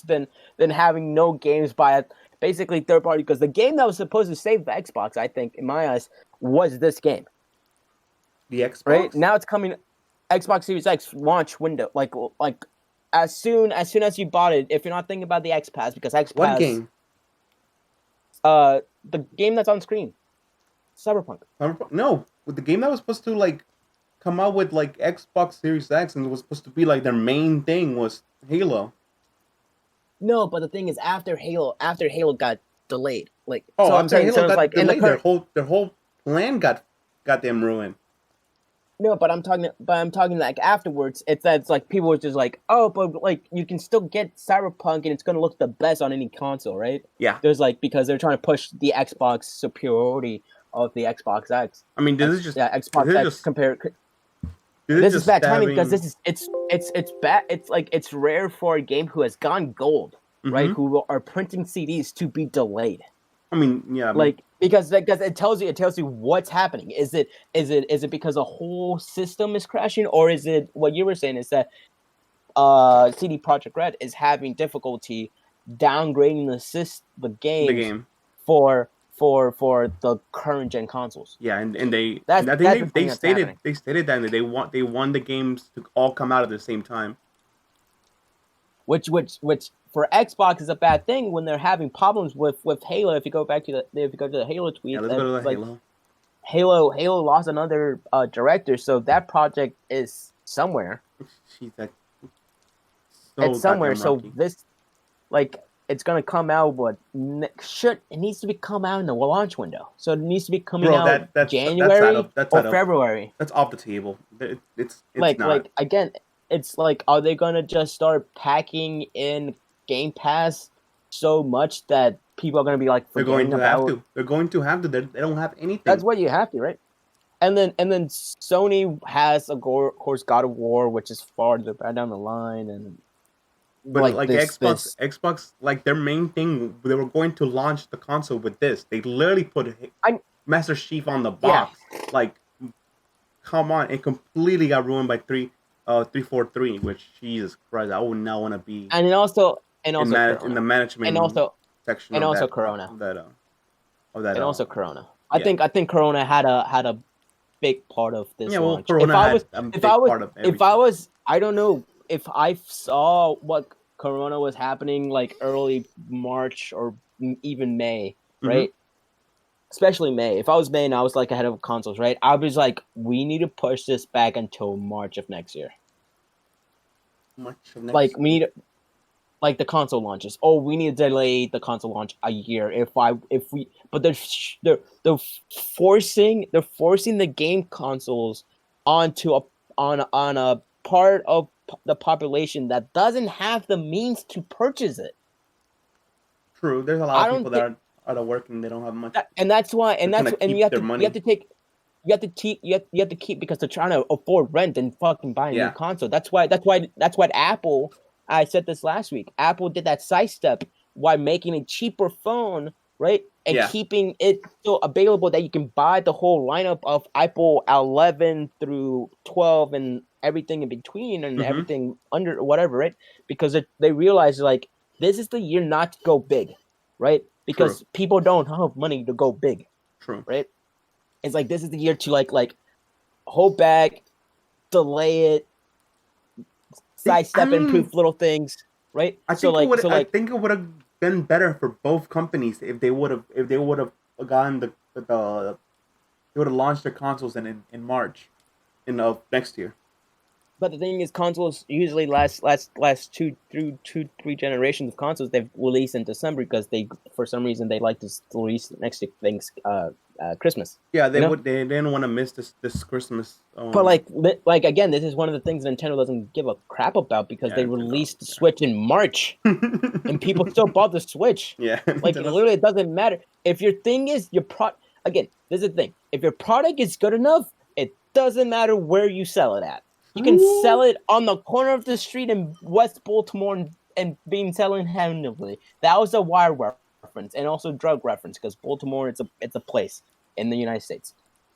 than having no games by a basically third party, because the game that was supposed to save the Xbox, I think, in my eyes, was this game. The Xbox? Right? Now it's coming Xbox Series X launch window. Like as soon as you bought it, if you're not thinking about the X Pass, because X Pass. What game? The game that's on screen. Cyberpunk. No, with the game that was supposed to like come out with like Xbox Series X and it was supposed to be like their main thing was Halo. No, but the thing is, after Halo got delayed, like I'm saying Halo got delayed. Their whole plan got them ruined. No, but I'm talking like afterwards. It's like people were just like, oh, but like you can still get Cyberpunk and it's gonna look the best on any console, right? Yeah. There's like because they're trying to push the Xbox superiority of the Xbox X. I mean, this is just Xbox X compared. This is bad timing because it's bad. It's rare for a game who has gone gold, right? Who are printing CDs to be delayed. I mean, yeah. Because it tells you what's happening. Is it because the whole system is crashing, or is it what you were saying is that CD Projekt Red is having difficulty downgrading the game for the current gen consoles? Yeah, and they stated that they want the games to all come out at the same time. Which for Xbox is a bad thing when they're having problems with Halo. If you go to the Halo tweet, yeah, let's go to the Halo. Halo lost another director, so that project is somewhere. It's somewhere. So this, it's gonna come out. It needs to be come out in the launch window. So it needs to be coming out January or February. That's off the table. It's not. Again, it's like, are they gonna just start packing in Game Pass so much that people are gonna be like forgetting about? They're going to have to. They don't have anything. That's what you have to, right? And then Sony has of course God of War, which is farther down the line, and But like like Xbox, like their main thing, they were going to launch the console with this. They literally put Master Chief on the box. Like, come on! It completely got ruined by 343. Which, Jesus Christ, I would not want to be. And then also in the management section and of also that Corona. And also Corona. I think Corona had a big part of this launch. Corona if I was, I don't know if I saw what Corona was happening like early March or even May, right? Especially May. If I was May and I was like ahead of consoles, right? I was like, we need to push this back until March of next year. Like we need. Like the console launches. Oh, we need to delay the console launch a year. But they're forcing the game consoles onto on a part of the population that doesn't have the means to purchase it. True, there's a lot of people that are out of work and they don't have much. That's why, and you have to keep because they're trying to afford rent and fucking buy a new console. That's why Apple. I said this last week. Apple did that sidestep while making a cheaper phone, right? And keeping it still available that you can buy the whole lineup of Apple 11 through 12 and everything in between and everything under whatever, right? Because they realize like this is the year not to go big, right? Because people don't have money to go big, right? It's like this is the year to like hold back, delay it, sidestep, improve little things, right? I think it would have been better for both companies if they would have gotten they would have launched their consoles in March next year. But the thing is, consoles usually last 3 generations of consoles. They've released in December because for some reason they like to release next to things Christmas. Yeah, they didn't want to miss this Christmas. But like again, this is one of the things Nintendo doesn't give a crap about because they released the Switch in March, and people still bought the Switch. Yeah, like literally, it doesn't matter if your thing is your Again, this is the thing: if your product is good enough, it doesn't matter where you sell it at. You can sell it on the corner of the street in West Baltimore and being selling handily. That was a wire reference and also drug reference because Baltimore it's a place in the United States.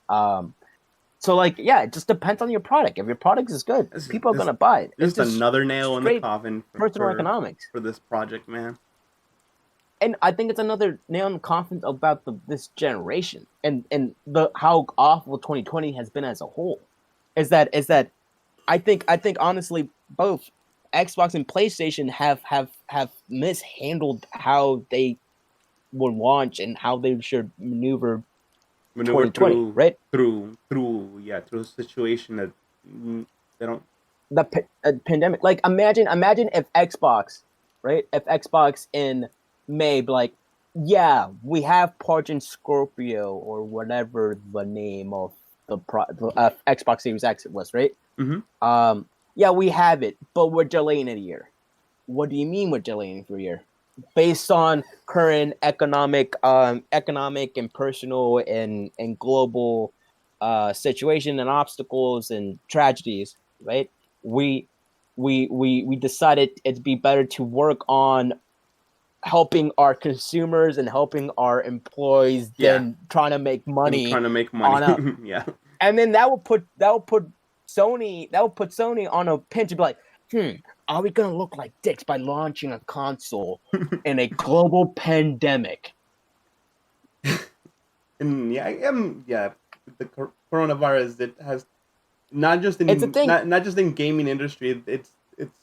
So like it just depends on your product. If your product is good, people are gonna buy it. It's just another nail in the coffin personal economics for this project, man. And I think it's another nail in the coffin about this generation and how awful 2020 has been as a whole. Is that I think honestly both Xbox and PlayStation have mishandled how they would launch and how they should maneuver 2020, right? Through a situation that they don't pandemic. Like imagine if Xbox, right? If Xbox in May like, yeah, we have Project Scorpio or whatever the name of the Xbox Series X was, right? Yeah, we have it, but we're delaying it a year. What do you mean we're delaying it for a year? Based on current economic and personal and global situation and obstacles and tragedies, right? We decided it'd be better to work on helping our consumers and helping our employees than trying to make money. Yeah. And then that will put Sony on a pinch and be like, are we gonna look like dicks by launching a console in a global pandemic? And the coronavirus, it has not just in not just in gaming industry. It's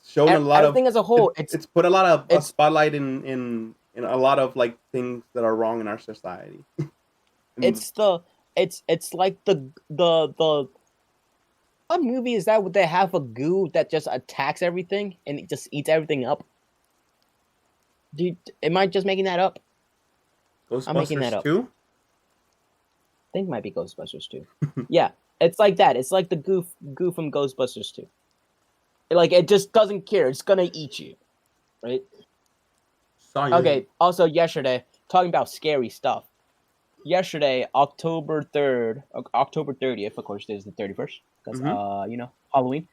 shown a lot everything as a whole. It's put a lot of a spotlight in a lot of like things that are wrong in our society. It's like the what movie is that? Would they have a goo that just attacks everything and it just eats everything up? Dude, am I just making that up? I'm making that up. 2? I think it might be Ghostbusters 2. Yeah, it's like that. It's like the goo from Ghostbusters 2. Like it just doesn't care. It's gonna eat you, right? Okay. Also, yesterday, talking about scary stuff. Yesterday, October 30th, of course, it is the 31st, because, Halloween.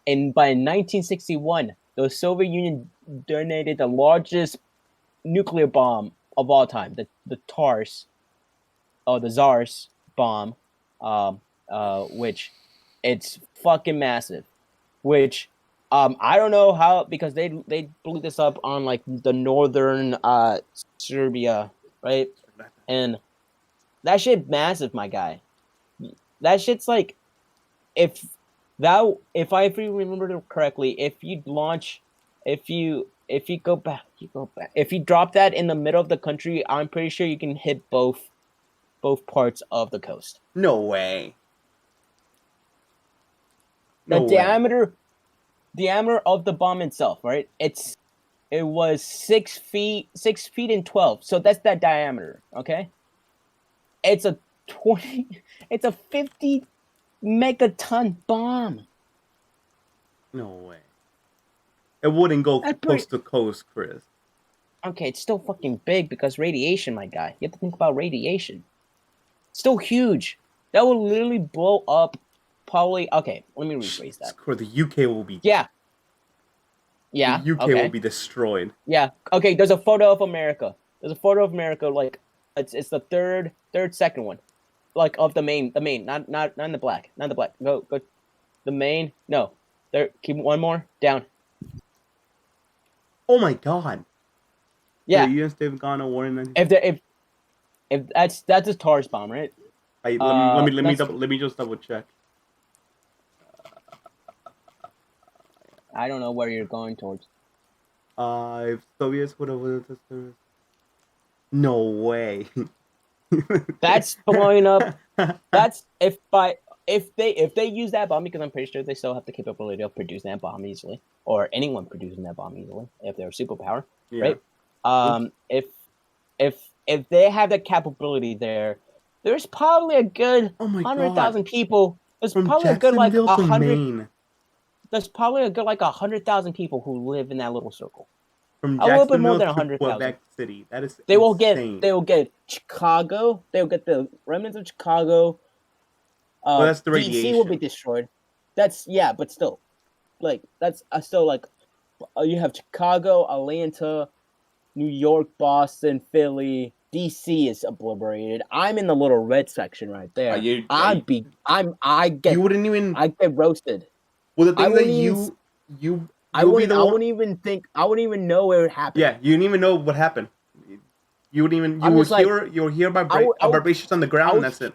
And by 1961, the Soviet Union detonated the largest nuclear bomb of all time, the TARS, or the Tsars bomb, which it's fucking massive. Which I don't know how, because they blew this up on like the northern Serbia, right? And that shit massive, my guy. That shit's like, if I remember correctly, if you go back, if you drop that in the middle of the country, I'm pretty sure you can hit both parts of the coast. No way. The No way. diameter of the bomb itself, right? It was 6 feet and 12. So that's that diameter, okay? It's a 50 megaton bomb. No way. It wouldn't go coast to coast, Chris. Okay, it's still fucking big because radiation, my guy. You have to think about radiation. It's still huge. That will literally blow up probably... Okay, let me rephrase that. The UK will be... Yeah. Yeah, the UK will be destroyed. Yeah. Okay, there's a photo of America. Like, it's the third second one. Like, of the main, not in the black. Not in the black. Go. The main. No. There, keep one more. Down. Oh my god. Yeah. The US they've gone a war in... If that's a TARS bomb, right? Let me just double check. I don't know where you're going towards. If Soviets would have... No way. That's blowing up. That's if they use that bomb, because I'm pretty sure they still have the capability of producing that bomb easily, or anyone producing that bomb easily if they're a superpower, right? If they have the capability there's probably a good 100,000 people. There's probably a good like 100. There's probably a good like 100,000 people who live in that little circle. From a little bit more than 100,000. Quebec City. That is They insane. will get Chicago. They will get the remnants of Chicago. Well, that's the radiation. DC will be destroyed. But still, like that's still like you have Chicago, Atlanta, New York, Boston, Philly. DC is obliterated. I'm in the little red section right there. I get roasted. Well, the thing that I wouldn't even know where it happened. Yeah, you didn't even know what happened. You would hear vibrations on the ground, and that's it.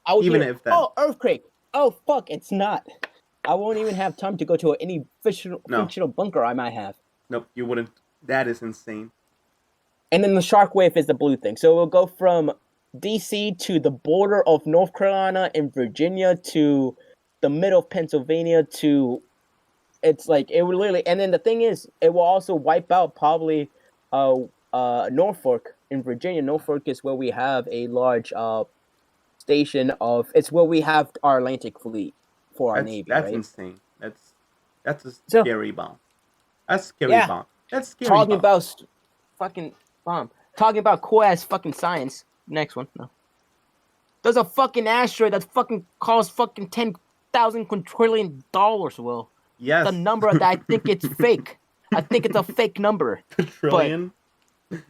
Oh, earthquake. Oh, fuck, it's not. I won't even have time to go to any fictional bunker I might have. Nope, you wouldn't. That is insane. And then the shock wave is the blue thing. So it will go from DC to the border of North Carolina and Virginia to the middle of Pennsylvania to... It's like, it would literally... And then the thing is, it will also wipe out probably Norfolk in Virginia. Norfolk is where we have a large station of... It's where we have our Atlantic fleet for our Navy, That's right? insane. That's a scary bomb. That's a scary bomb. That's scary Talking bomb. about fucking bomb. Talking about cool-ass fucking science. Next one. No. There's a fucking asteroid that fucking costs fucking 10,000 quadrillion dollars, Will. Yes. The number that I think it's fake. I think it's a fake number. Trillion?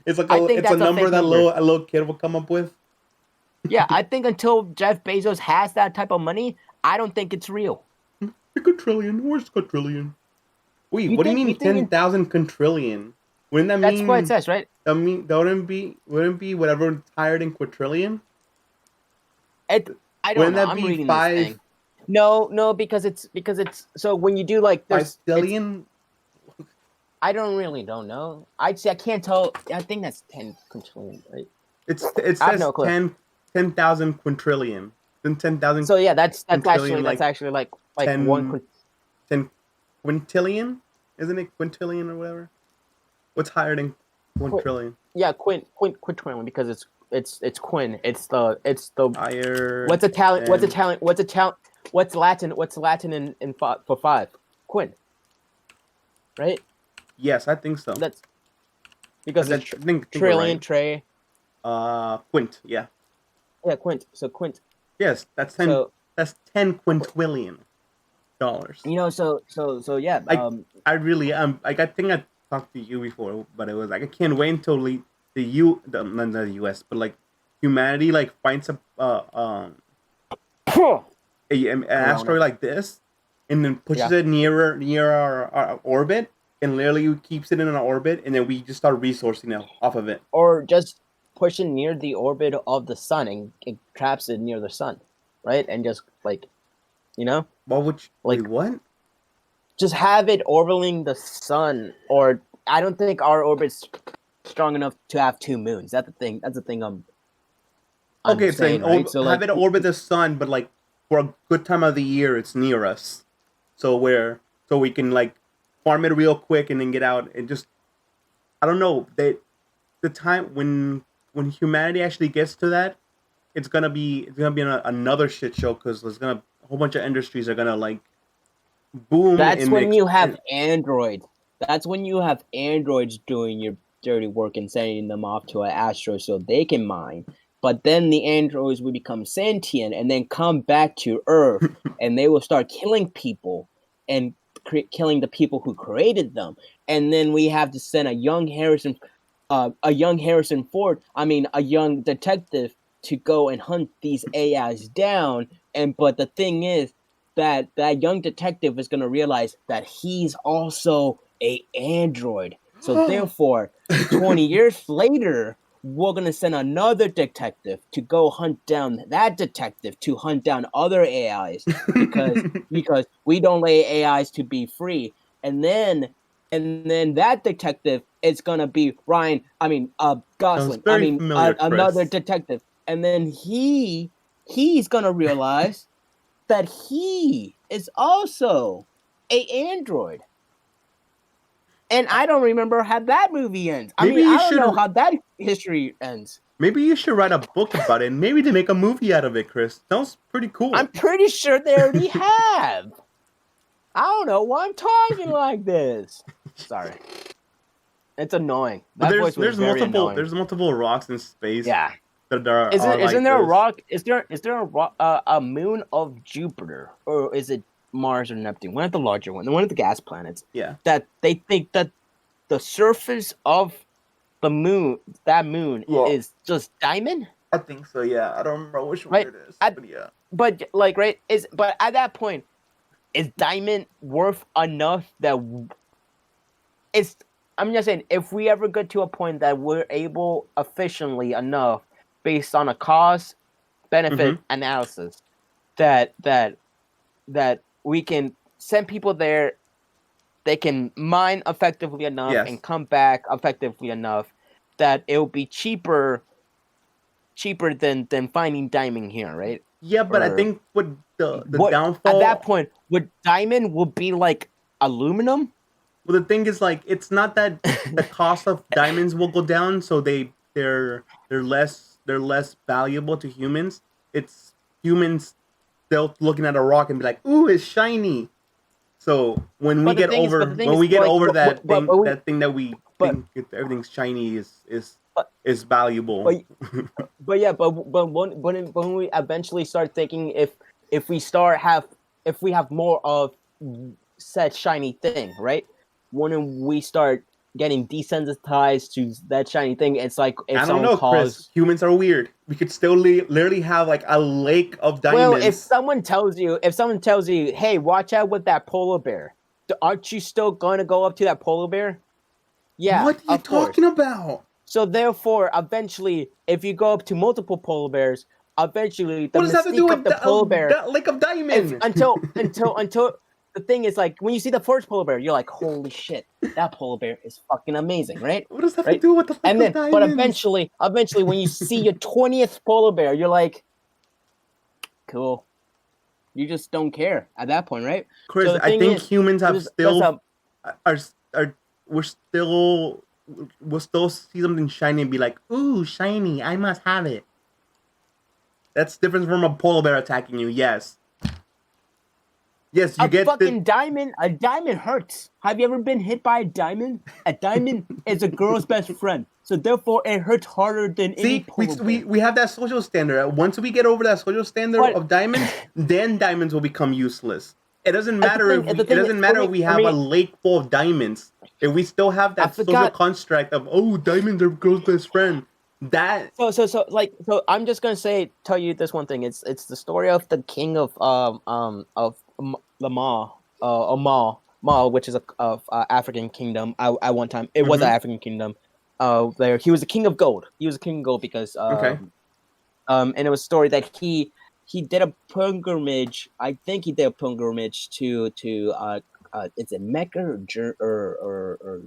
It's like a number that a little kid will come up with. Yeah, I think until Jeff Bezos has that type of money, I don't think it's real. A quadrillion? Where's quadrillion? Wait, what do you mean 10,000 quadrillion? Wouldn't that mean... That's what it says, right? That wouldn't be whatever tired in quadrillion? I don't know. I'm reading this thing. No, because it's so when you do like this 5 billion. I don't know. I can't tell. I think that's 10 quadrillion, right? It says 10,000 quadrillion. Then 10,000. So yeah, that's actually like 10 quintillion, isn't it? Quintillion or whatever. What's higher than quintillion? Yeah, quintillion because it's quin. It's the higher. What's Italian? What's Latin in for 5? Quin. Right? Yes, I think so. That's because it's trillion, tray. Quint, yeah. Yeah, quint. So quint. Yes, that's 10. That's 10 quintillion. You know, so yeah. I really like I think I talked to you before, but it was like I can't wait until not the US, but like humanity like finds an asteroid like this, and then pushes it near our orbit, and literally keeps it in an orbit, and then we just start resourcing it off of it, or just pushing near the orbit of the sun and it traps it near the sun, right? And just like, you know, what would you, like wait, what? Just have it orbiting the sun, or I don't think our orbit's strong enough to have 2 moons. That's the thing. That's the thing. I'm saying, right? So have like, it orbit the sun, but like for a good time of the year, it's near us, so we can like farm it real quick and then get out and just I don't know the time when humanity actually gets to that, it's gonna be another shit show because there's gonna a whole bunch of industries are gonna like boom. That's when you have Android. That's when you have androids doing your dirty work and sending them off to an asteroid so they can mine. But then the androids will become sentient and then come back to Earth, and they will start killing people and killing the people who created them. And then we have to send a young Harrison Ford. I mean, a young detective to go and hunt these AIs down. But the thing is that young detective is going to realize that he's also a android. So therefore, 20 years later, we're going to send another detective to go hunt down that detective to hunt down other AIs because we don't lay AIs to be free. And then that detective is going to be Gosling. Another detective. And then he's going to realize that he is also a android. And I don't remember how that movie ends. I don't know how that history ends. Maybe you should write a book about it, and maybe to make a movie out of it, Chris. Sounds pretty cool. I'm pretty sure they already have. I don't know why I'm talking like this. Sorry. It's annoying. There's multiple rocks in space. Yeah. Isn't there a rock? Is there a moon of Jupiter, or is it Mars or Neptune? One of the larger ones, one of the gas planets. Yeah. That they think that the surface of the moon, is just diamond. I think so. Yeah, I don't remember which one it is. But yeah. But at that point, is diamond worth enough that it's? I'm just saying, if we ever get to a point that we're able efficiently enough, based on a cost benefit analysis, that we can send people there, they can mine effectively enough and come back effectively enough that it will be cheaper than finding diamond here, right? Yeah, but I think with the downfall at that point, would diamond will be like aluminum? Well, the thing is, like, it's not that the cost of diamonds will go down, so they're less valuable to humans. It's humans still looking at a rock and be like, "Ooh, it's shiny." So when we get over that thing that we think everything's shiny is valuable. But when we eventually start thinking if we have more of said shiny thing, right? When we start getting desensitized to that shiny thing, it's like I don't know, Chris. Humans are weird. We could still literally have like a lake of diamonds. Well, if someone tells you, hey, watch out with that polar bear, aren't you still going to go up to that polar bear? Yeah. What are you talking about? So therefore, eventually, if you go up to multiple polar bears, eventually the mystique of the polar bear, lake of diamonds, until the thing is, like, when you see the first polar bear, you're like, holy shit, that polar bear is fucking amazing, right? What does that have to do with the lake of diamonds? But eventually, when you see your 20th polar bear, you're like, cool. You just don't care at that point, right? Chris, so I think humans have we'll still see something shiny and be like, ooh, shiny, I must have it. That's different from a polar bear attacking you, yes. Yes, you get diamond. A diamond hurts. Have you ever been hit by a diamond? A diamond is a girl's best friend, so therefore it hurts harder than any polar bear. We have that social standard. Once we get over that social standard of diamonds, then diamonds will become useless. It doesn't matter if it doesn't matter if we have a lake full of diamonds. If we still have that social construct of diamonds are girl's best friend. That so I'm just gonna tell you this one thing. It's the story of the king of the Ma, which is a African kingdom. At one time it was an African kingdom. There he was the king of gold. He was a king of gold because and it was a story that he did a pilgrimage. I think he did a pilgrimage to is it Mecca or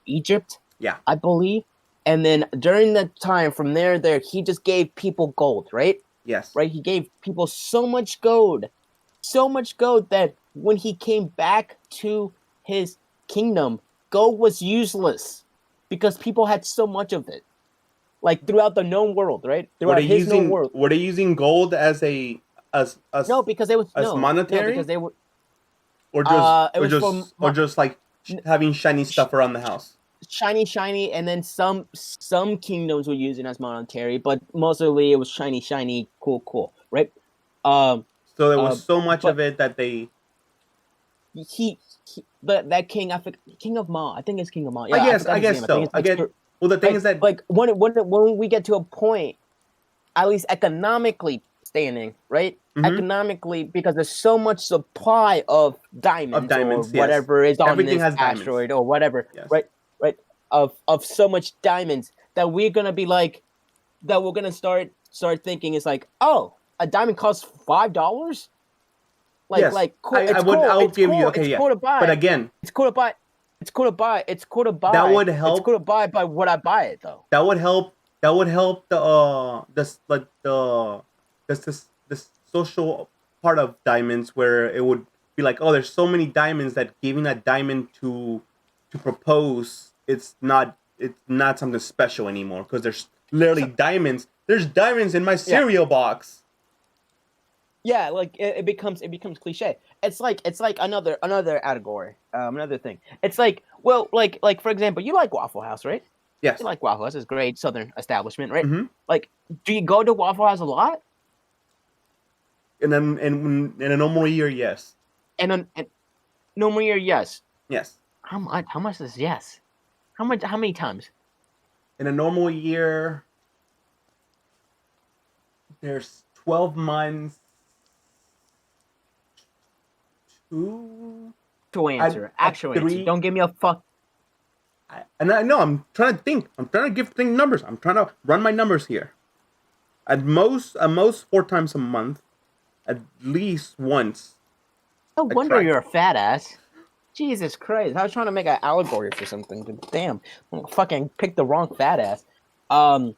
Egypt? Yeah, I believe. And then during that time, from there, he just gave people gold, right? Yes. Right? He gave people so much gold that when he came back to his kingdom, gold was useless because people had so much of it. Like throughout the known world, right? Throughout his known world. Were they using gold as no, because they was monetary? No, because they were or just like having shiny stuff around the house. Shiny, and then some kingdoms were using as monetary, but mostly it was shiny, cool, right? So there was so much of it that they. That king, King of Ma. I think it's King of Ma. Yeah, I guess so. Well, the thing is that like when we get to a point, at least economically standing, right? Economically, because there's so much supply of diamonds or whatever is on everything this asteroid or whatever, right? Of so much diamonds that we're gonna be like, that we're gonna start thinking it's like, oh, a diamond costs $5. Cool. I would give you cool to buy. But again, it's cool to buy. That would help. It's cool to buy, but would I buy it though? That would help the social part of diamonds, where it would be like, oh, there's so many diamonds that giving a diamond to propose, it's not something special anymore because there's literally diamonds. There's diamonds in my cereal box. Yeah, like it becomes cliche. It's like another category, another thing. It's like, well, like for example, you like Waffle House, right? Yes. You like Waffle House. It's a great Southern establishment, right? Mm-hmm. Like, do you go to Waffle House a lot? In a normal year, yes. In a normal year, yes. Yes. How much is yes? How many times? In a normal year, there's 12 months. To answer. Actual answer. Don't give me a fuck. I know. I'm trying to think. I'm trying to give things numbers. I'm trying to run my numbers here. At most 4 times a month. At least once. No wonder you're a fat ass. Jesus Christ. I was trying to make an allegory for something. Damn. I fucking picked the wrong fat ass.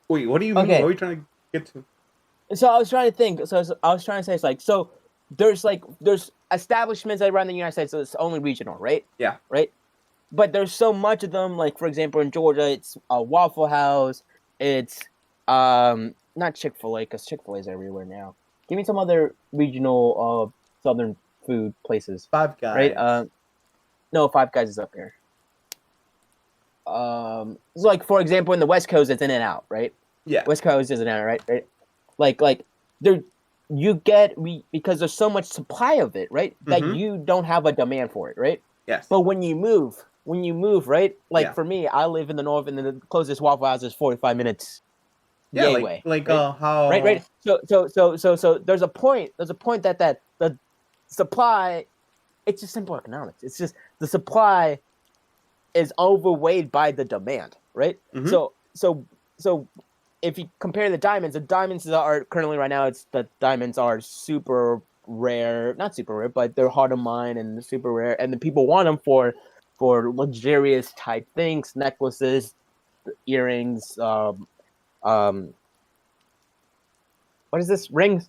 Wait, what do you mean? What are you trying to get to? So I was trying to think. So I was trying to say, it's like, so there's establishments around the United States, so it's only regional, right? Yeah. Right? But there's so much of them, like, for example, in Georgia, it's a Waffle House. It's not Chick-fil-A, because Chick-fil-A is everywhere now. Give me some other regional Southern food places. Five Guys. Right? No, Five Guys is up here. So like, for example, in the West Coast, it's In-N-Out, right? Yeah. West Coast is In-N-Out, right? Like there, because there's so much supply of it, right? That you don't have a demand for it, right? Yes. But when you move, right? Like for me, I live in the north, and the closest Waffle House is 45 minutes. Yeah, right? How? Right. So there's a point that the supply, it's just simple economics. It's just the supply is overweighed by the demand, right? So if you compare the diamonds are currently right now, the diamonds are super rare, not super rare, but they're hard to mine and super rare, and the people want them for luxurious type things, necklaces, earrings, what is this? Rings,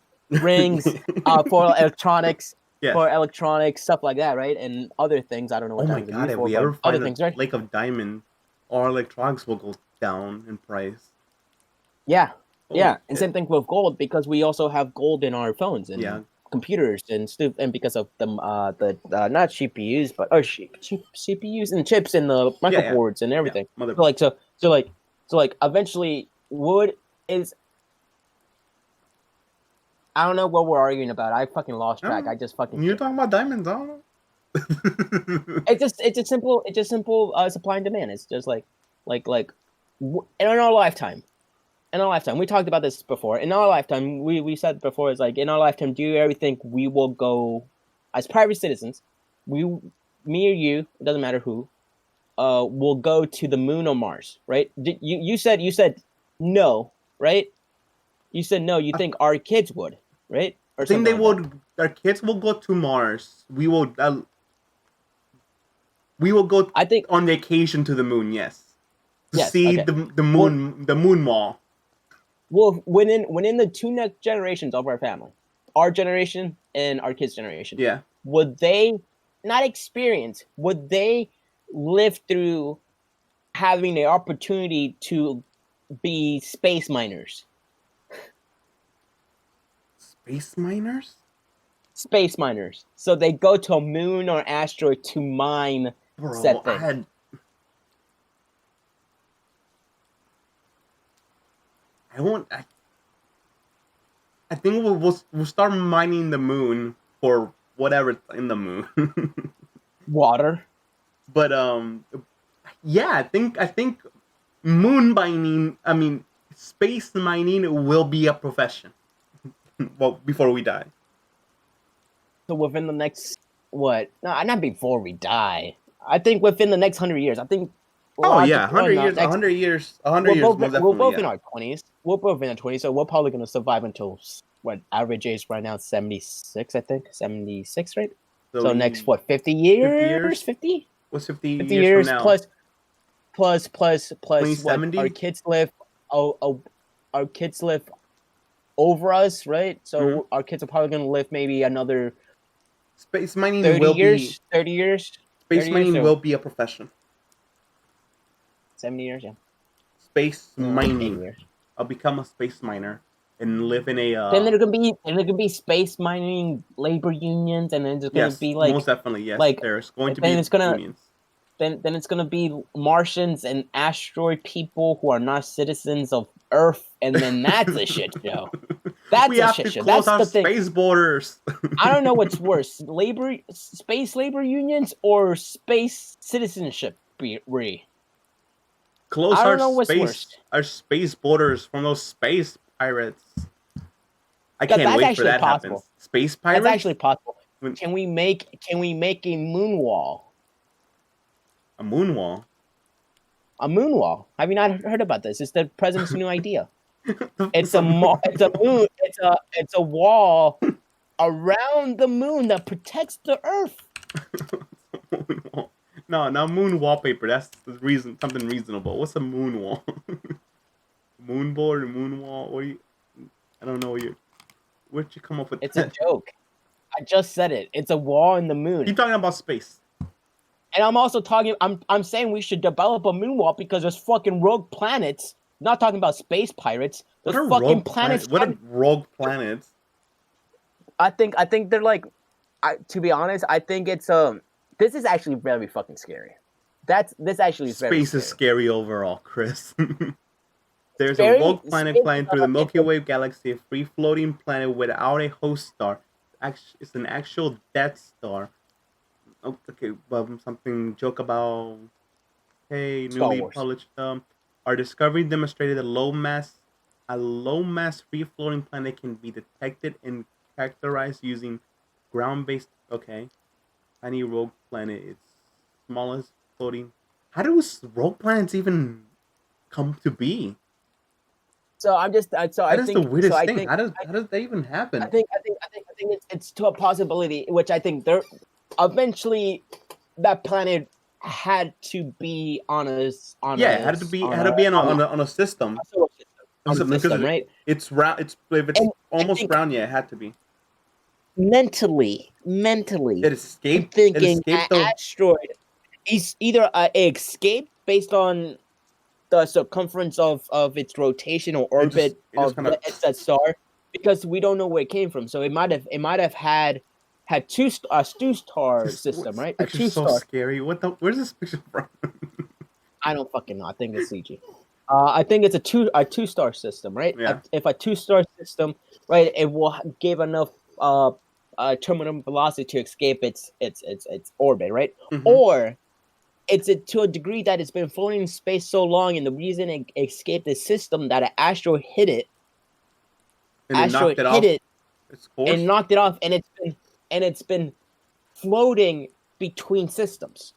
for electronics, for electronics, stuff like that, right? And other things. I don't know what. Oh my god! If we ever find other things, right? Lake of diamond, our electronics will go down in price. Yeah, and same thing with gold, because we also have gold in our phones and computers and stuff, and because of the not CPUs, but CPUs and chips and the microboards and everything. So eventually wood is. I don't know what we're arguing about. I fucking lost track. I just fucking. You're talking about diamonds. I don't know. It's a simple supply and demand. It's just like in our lifetime. In our lifetime, we talked about this before. In our lifetime, we said before, it's like in our lifetime, do you ever think we will go as private citizens? Me or you, it doesn't matter who, will go to the moon or Mars, right? You said no, right? You said no. You think our kids would, right? Or I think they like would. that. Our kids will go to Mars. We will go. I think on vacation to the moon. Yes, to see the moon, the moon mall. Well, within the two next generations of our family, our generation and our kids' generation, would they not experience? Would they live through having the opportunity to be space miners? Space miners? Space miners. So they go to a moon or asteroid to mine said thing. I think we'll start mining the moon for whatever's in the moon. Water. But yeah, I think moon mining. I mean, space mining will be a profession. Well, before we die. So within the next what? No, not before we die. I think within the next 100 years. I think. Oh yeah, 100 years. 100 years. 100 years. We're both in our 20s. We're both in our 20s, so we're probably gonna survive until what average age right now? 76, I think. 76, right? So next what? 50 years? 50? What's 50 years from now? Plus what? 2070? Our kids live. Our kids live over us, right? So our kids are probably gonna live maybe another. Space mining 30 years. 30 years. Space mining will be a profession. 70 years, yeah. Space mining. I'll become a space miner and live in a. Then there can be space mining labor unions, and then there's gonna be like most definitely yes. Like there's going to be unions. Then it's gonna be Martians and asteroid people who are not citizens of Earth, and then that's a shit show. That's we a have shit to show. Close That's our the thing. Space borders. I don't know what's worse: space labor unions, or space citizenship. Close our space borders from those space pirates. I can't wait for that happens. Space pirates. That's actually possible. Can we make a moon wall? A moon wall. A moon wall. Have you not heard about this? It's the president's new idea. It's a moon. It's a wall around the moon that protects the Earth. Moon wall. No, not moon wallpaper. That's the reason. Something reasonable. What's a moon wall? Moon board, moon wall. What do you? I don't know. Where'd you come up with? It's a joke. I just said it. It's a wall in the moon. You're talking about space. And I'm also talking. I'm saying we should develop a moon wall because there's fucking rogue planets. I'm not talking about space pirates. There's fucking planets. What are rogue planets? I think they're like. To be honest, I think it's This is actually very fucking scary. This actually is very scary. Space is scary overall, Chris. There's a rogue planet flying through the Milky Way galaxy, a free-floating planet without a host star. It's an actual Death Star. Okay, something joke about. Hey, newly published. Our discovery demonstrated a low mass free-floating planet can be detected and characterized using ground-based. Okay. Tiny rogue planet. Its smallest floating. How do rogue planets even come to be? So I'm just. That is the weirdest thing. How does that even happen? I think it's to a possibility, which I think there. Eventually, that planet had to be on a. It had to be on a system. Right? It's round. If it's almost round, it had to be. Mentally, it escaped. Thinking an asteroid is either escaped based on the circumference of its rotational orbit of that star, because we don't know where it came from. So it might have had two star system, right? It's so scary. Where's this picture from? I don't fucking know. I think it's CG. I think it's a two-star system, right? Yeah. If a 2-star system, right, it will give enough terminal velocity to escape its orbit, right? Mm-hmm. Or it's to a degree that it's been floating in space so long, and the reason it escaped the system that an asteroid hit it, And it knocked it off its course. and knocked it off, and it's been floating between systems,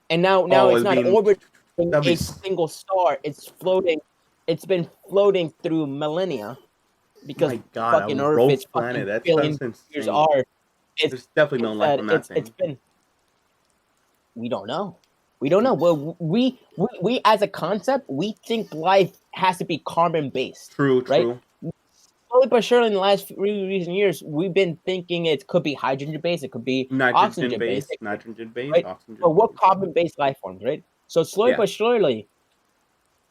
and now it's not orbiting a single star. It's floating. It's been floating through millennia because my God, fucking a Earth rogue is fucking planet. That billion sounds years insane. are. There's definitely no life on that thing. It's been. We don't know. We don't know. Well, we as a concept, we think life has to be carbon based. True. Right? Slowly but surely, in the last few recent years, we've been thinking it could be hydrogen based, it could be oxygen based, right? oxygen. But what carbon based life forms, right? So slowly but surely,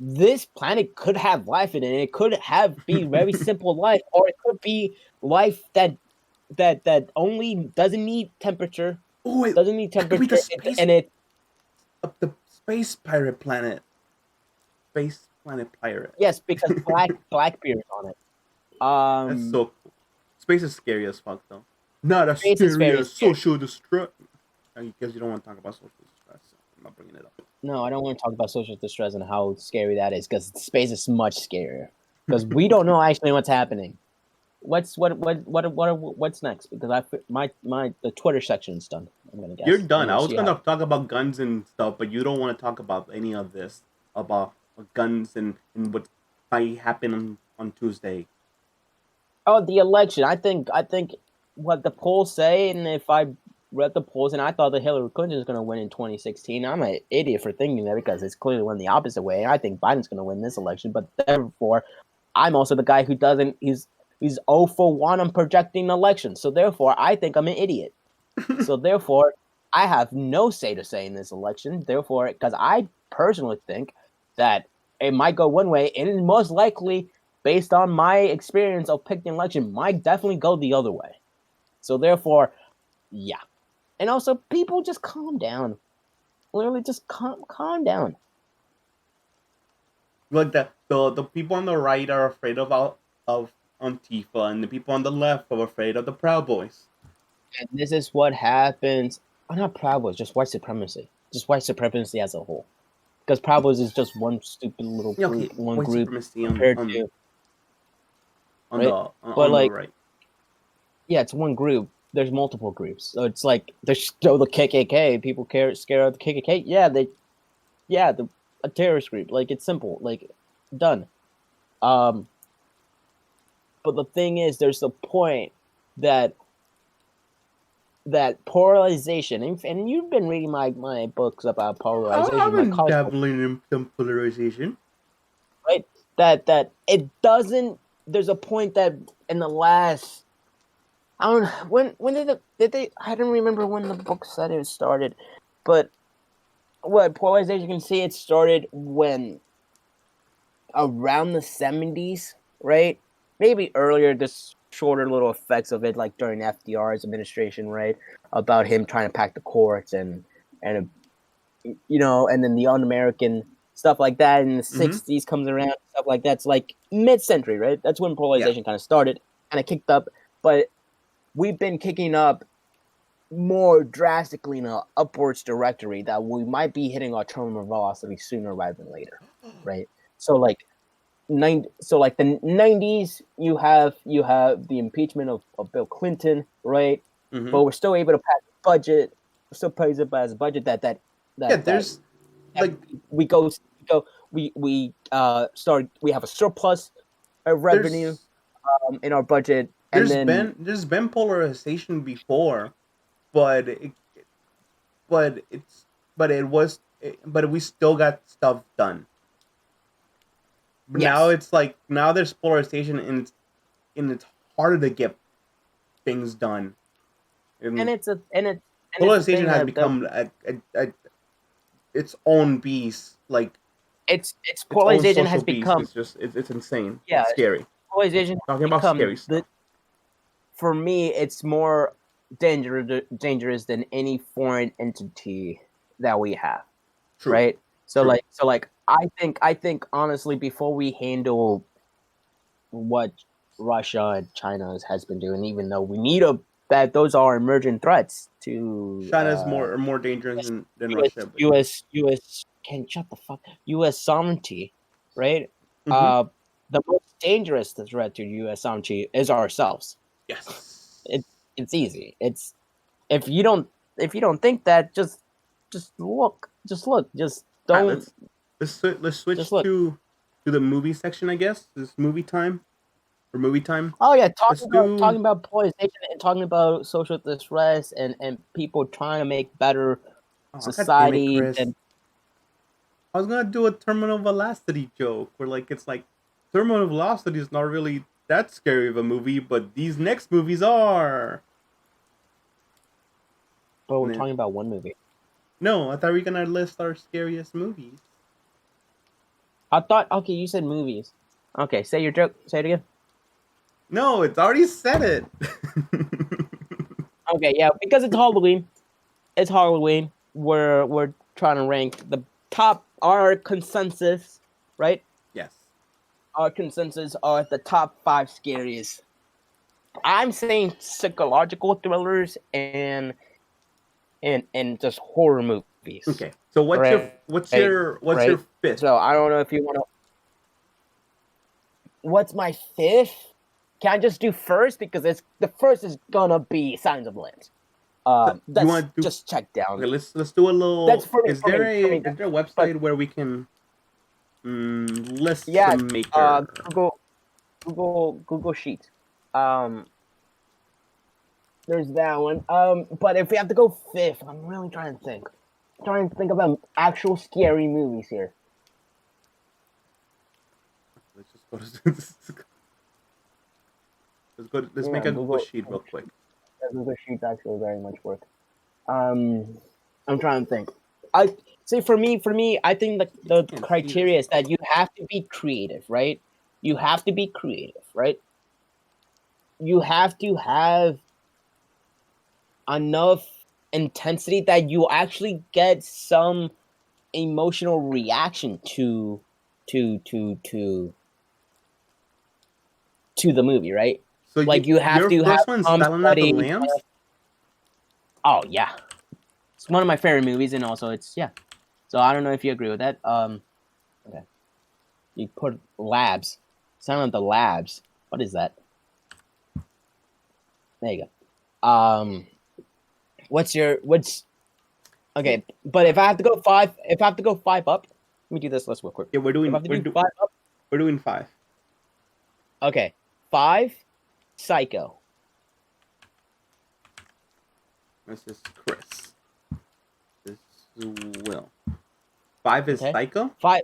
this planet could have life in it. It could be very simple life, or it could be life that only doesn't need temperature. Oh, it doesn't need could be temperature, the space pirate planet. Space planet pirate. Yes, because Blackbeard's on it. That's so cool. Space is scary as fuck, though. Not as Space is scary very as social distress. I guess you don't want to talk about social distress, so I'm not bringing it up. No, I don't want to talk about social distress and how scary that is, because space is much scarier. Because we don't know actually what's happening. What's next? Because the Twitter section's done. I'm gonna guess. You're done. I was gonna talk about guns and stuff, but you don't want to talk about any of this about guns and what might happen on Tuesday. Oh, the election. I think what the polls say, and if I read the polls and I thought that Hillary Clinton is going to win in 2016, I'm an idiot for thinking that, because it's clearly went the opposite way. I think Biden's going to win this election, but therefore, I'm also the guy who doesn't. He's 0 for 1 on projecting elections. So therefore, I think I'm an idiot. So therefore, I have no say to say in this election. Therefore, because I personally think that it might go one way, and most likely, based on my experience of picking election, might definitely go the other way. So therefore, yeah. And also, people just calm down. Literally, just calm down. Like the people on the right are afraid of Antifa, and the people on the left are afraid of the Proud Boys. And this is what happens. I'm not Proud Boys, just white supremacy. Just white supremacy as a whole. Because Proud Boys is just one stupid little group, one white group compared to on the right. Yeah, it's one group. There's multiple groups, so it's like there's still the KKK. People scared of the KKK. Yeah, a terrorist group. Like, it's simple. Like, done. But the thing is, there's the point that polarization, and you've been reading my books about polarization. I've been dabbling in some polarization, right? That it doesn't. There's a point that in the last, I don't know when did they? I don't remember when the book said it started, but what polarization, you can see it started when around the 70s, right? Maybe earlier. Just shorter little effects of it, like during FDR's administration, right? About him trying to pack the courts and and then the un-American stuff like that in the 60s comes around, stuff like that. It's like mid-century, right? That's when polarization kind of started, kind of kicked up. But we've been kicking up more drastically in an upwards directory that we might be hitting our terminal velocity sooner rather than later, right? So like the 90s, you have the impeachment of Bill Clinton, right? But we're still able to pass a budget. We're still able to pass a budget that there's we have a surplus of revenue in our budget. There's been polarization before, but we still got stuff done. But now it's like there's polarization and it's harder to get things done. Polarization has become its own beast. Like it's polarization has become. It's insane. Yeah, it's scary. Polarization talking about scary stuff. For me, it's more dangerous than any foreign entity that we have. True. Right. So like I think honestly, before we handle what Russia and China has been doing, even though we need that those are emergent threats to China's more dangerous than US, Russia. But US can shut the fuck. US sovereignty, right? Mhm. The most dangerous threat to US sovereignty is ourselves. Yes. It's easy. It's if you don't think that, just look, just All right, don't let's switch just look. to the movie section, I guess. This movie time or movie time. Oh yeah, Let's do. talking about polarization and talking about social distress and people trying to make better Oh, God damn it, society. Chris! And I was gonna do a terminal velocity joke where like it's like terminal velocity is not really that scary of a movie, but these next movies are. but we're Nah. talking about one movie. No, I thought we were gonna list our scariest movies. I thought, okay, you said movies. Okay, say your joke. Say it again. No, it's already said it. Okay, yeah, because it's Halloween. It's Halloween. We're trying to rank the top. Our consensus, right? Yes. Our consensus are the top 5 scariest. I'm saying psychological thrillers and just horror movies. Okay. So what's your fifth? So I don't know if you want to. What's my 5th? Can I just do first, because it's the first is gonna be Signs of Lambs. You want to do? Just check down. Okay, let's do a little. That's for me. Is there a website where we can list Yeah, the maker? Google Sheets. There's that one. But if we have to go 5th, I'm really trying to think. I'm trying to think about actual scary movies here. Let's just go to. Let's make a Google sheet real quick. Google Sheets actually very much work. I'm trying to think. I see. For me, I think the criteria is that you have to be creative, right? You have to be creative, right? You have to have enough intensity that you actually get some emotional reaction to the movie, right? So like you have your to have first one's some Silent Night of the study. Lambs? Oh yeah, it's one of my favorite movies, and also it's So I don't know if you agree with that. Okay, you put labs. Silent the Labs. What is that? There you go. What's okay? But if I have to go 5, up, let me do this list real quick. Yeah, we're doing 5 up. We're doing 5. Okay, 5. Psycho. This is Chris. This is Will. 5 is Psycho? 5.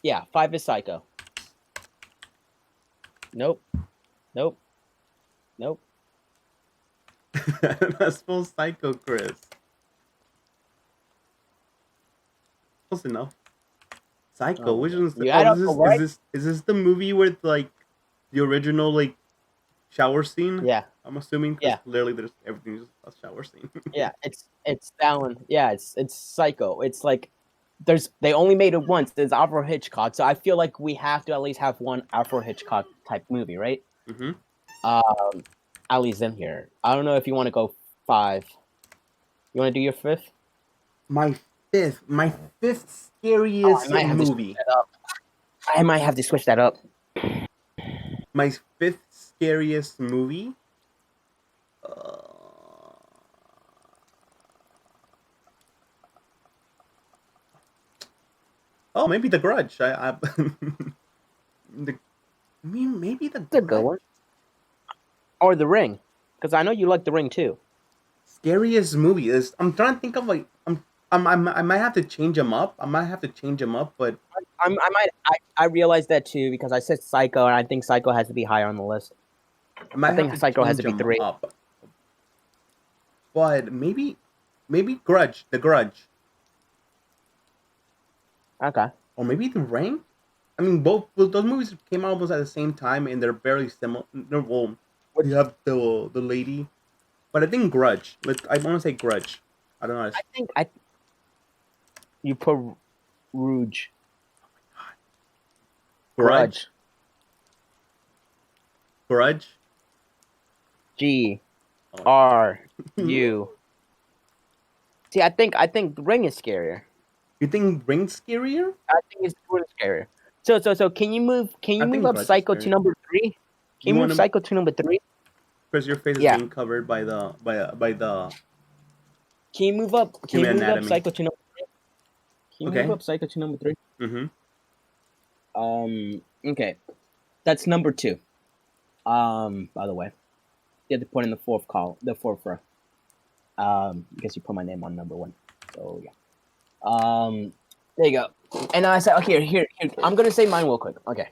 Yeah, 5 is Psycho. Nope. That's full Psycho, Chris. Close enough. Psycho. Which one's is this the movie with like the original like shower scene? Yeah. I'm assuming. Yeah. Literally, there's everything just a shower scene. Yeah, it's that one. Yeah, it's Psycho. It's like they only made it once. There's Alfred Hitchcock, so I feel like we have to at least have one Alfred Hitchcock type movie, right? Mm-hmm. At least in here. I don't know if you want to go 5. You want to do your 5th? My fifth scariest movie. I might have to switch that up. My 5th scariest movie. Oh, maybe The Grudge. Maybe The Grudge. A good one. Or The Ring, because I know you like The Ring too. Scariest movie is. I'm trying to think of like. I might have to change them up. But I realized that too, because I said Psycho, and I think Psycho has to be higher on the list. I think Psycho has to be 3. Up. But maybe Grudge. The Grudge. Okay. Or maybe The Ring. I mean, both those movies came out almost at the same time, and they're very similar. Well, you have the lady, but I think Grudge. I want to say Grudge. I don't know. You put Rouge. Grudge. Grudge. G R U. See, I think Ring is scarier. You think Ring's scarier? I think it's scarier. So can you move up Grudge Psycho to number 3? Can you move Psycho to number 3? Because your face is being covered by the Can you move up Psycho to number 3? Can you move up Psycho to number 3? Okay. That's number 2. By the way. You have to put in the fourth row. I guess you put my name on number 1. So yeah. There you go. And I said, okay, here. I'm gonna say mine real quick. Okay.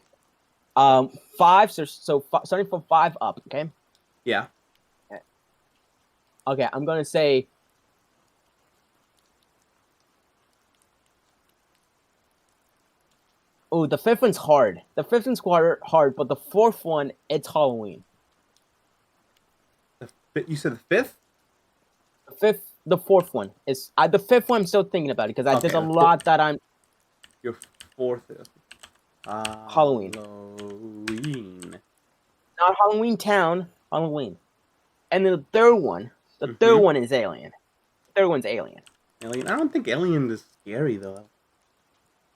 5. So starting from 5 up. Okay. Yeah. Okay. I'm gonna say. Oh, the 5th one's hard. The 5th one's hard, but the 4th one, it's Halloween. You said the 5th? The 4th one is the 5th one. I'm still thinking about it because there's a lot that I'm. Your 4th. Halloween. Not Halloween Town. Halloween. And the 3rd one. The 3rd one is Alien. The 3rd one's Alien. Alien. I don't think Alien is scary though.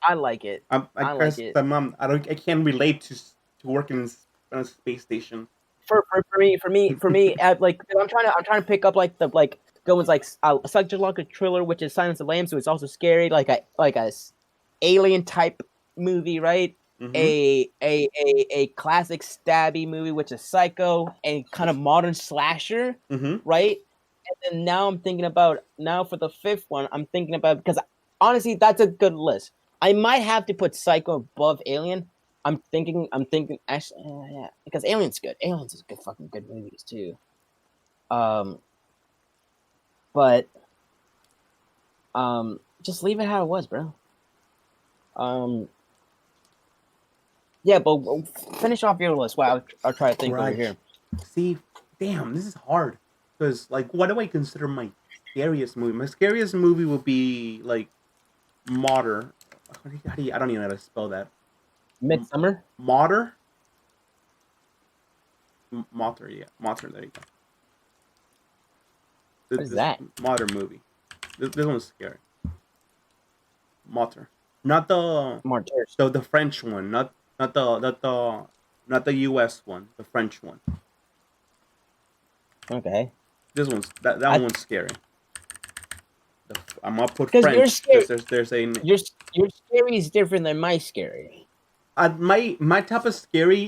I like it. I like it. I can't relate to working on a space station. For me, like I'm trying to pick up like going like a psychological thriller, which is Silence of the Lambs, so it's also scary, like a alien type movie, right? A classic stabby movie, which is Psycho, a kind of modern slasher, right? And then now I'm thinking about for the 5th one, I'm thinking about, because honestly, that's a good list. I might have to put Psycho above Alien. I'm thinking actually, yeah, because Alien's good. Alien's is fucking good movies too. But just leave it how it was, bro. Yeah, but finish off your list. Wow, I'll try to think over here. See, damn, this is hard because like, what do I consider my scariest movie? My scariest movie would be like Martyr. I don't even know how to spell that. Midsummer? Martyr? Martyr, yeah. Martyr, there you go. What is that? Martyr movie. This one's scary. Martyr. Not the Martyr. So the French one, not the US one, the French one. Okay. This one's that one's scary. I'm gonna put French. You're scary. There's your scary is different than my scary. My type of scary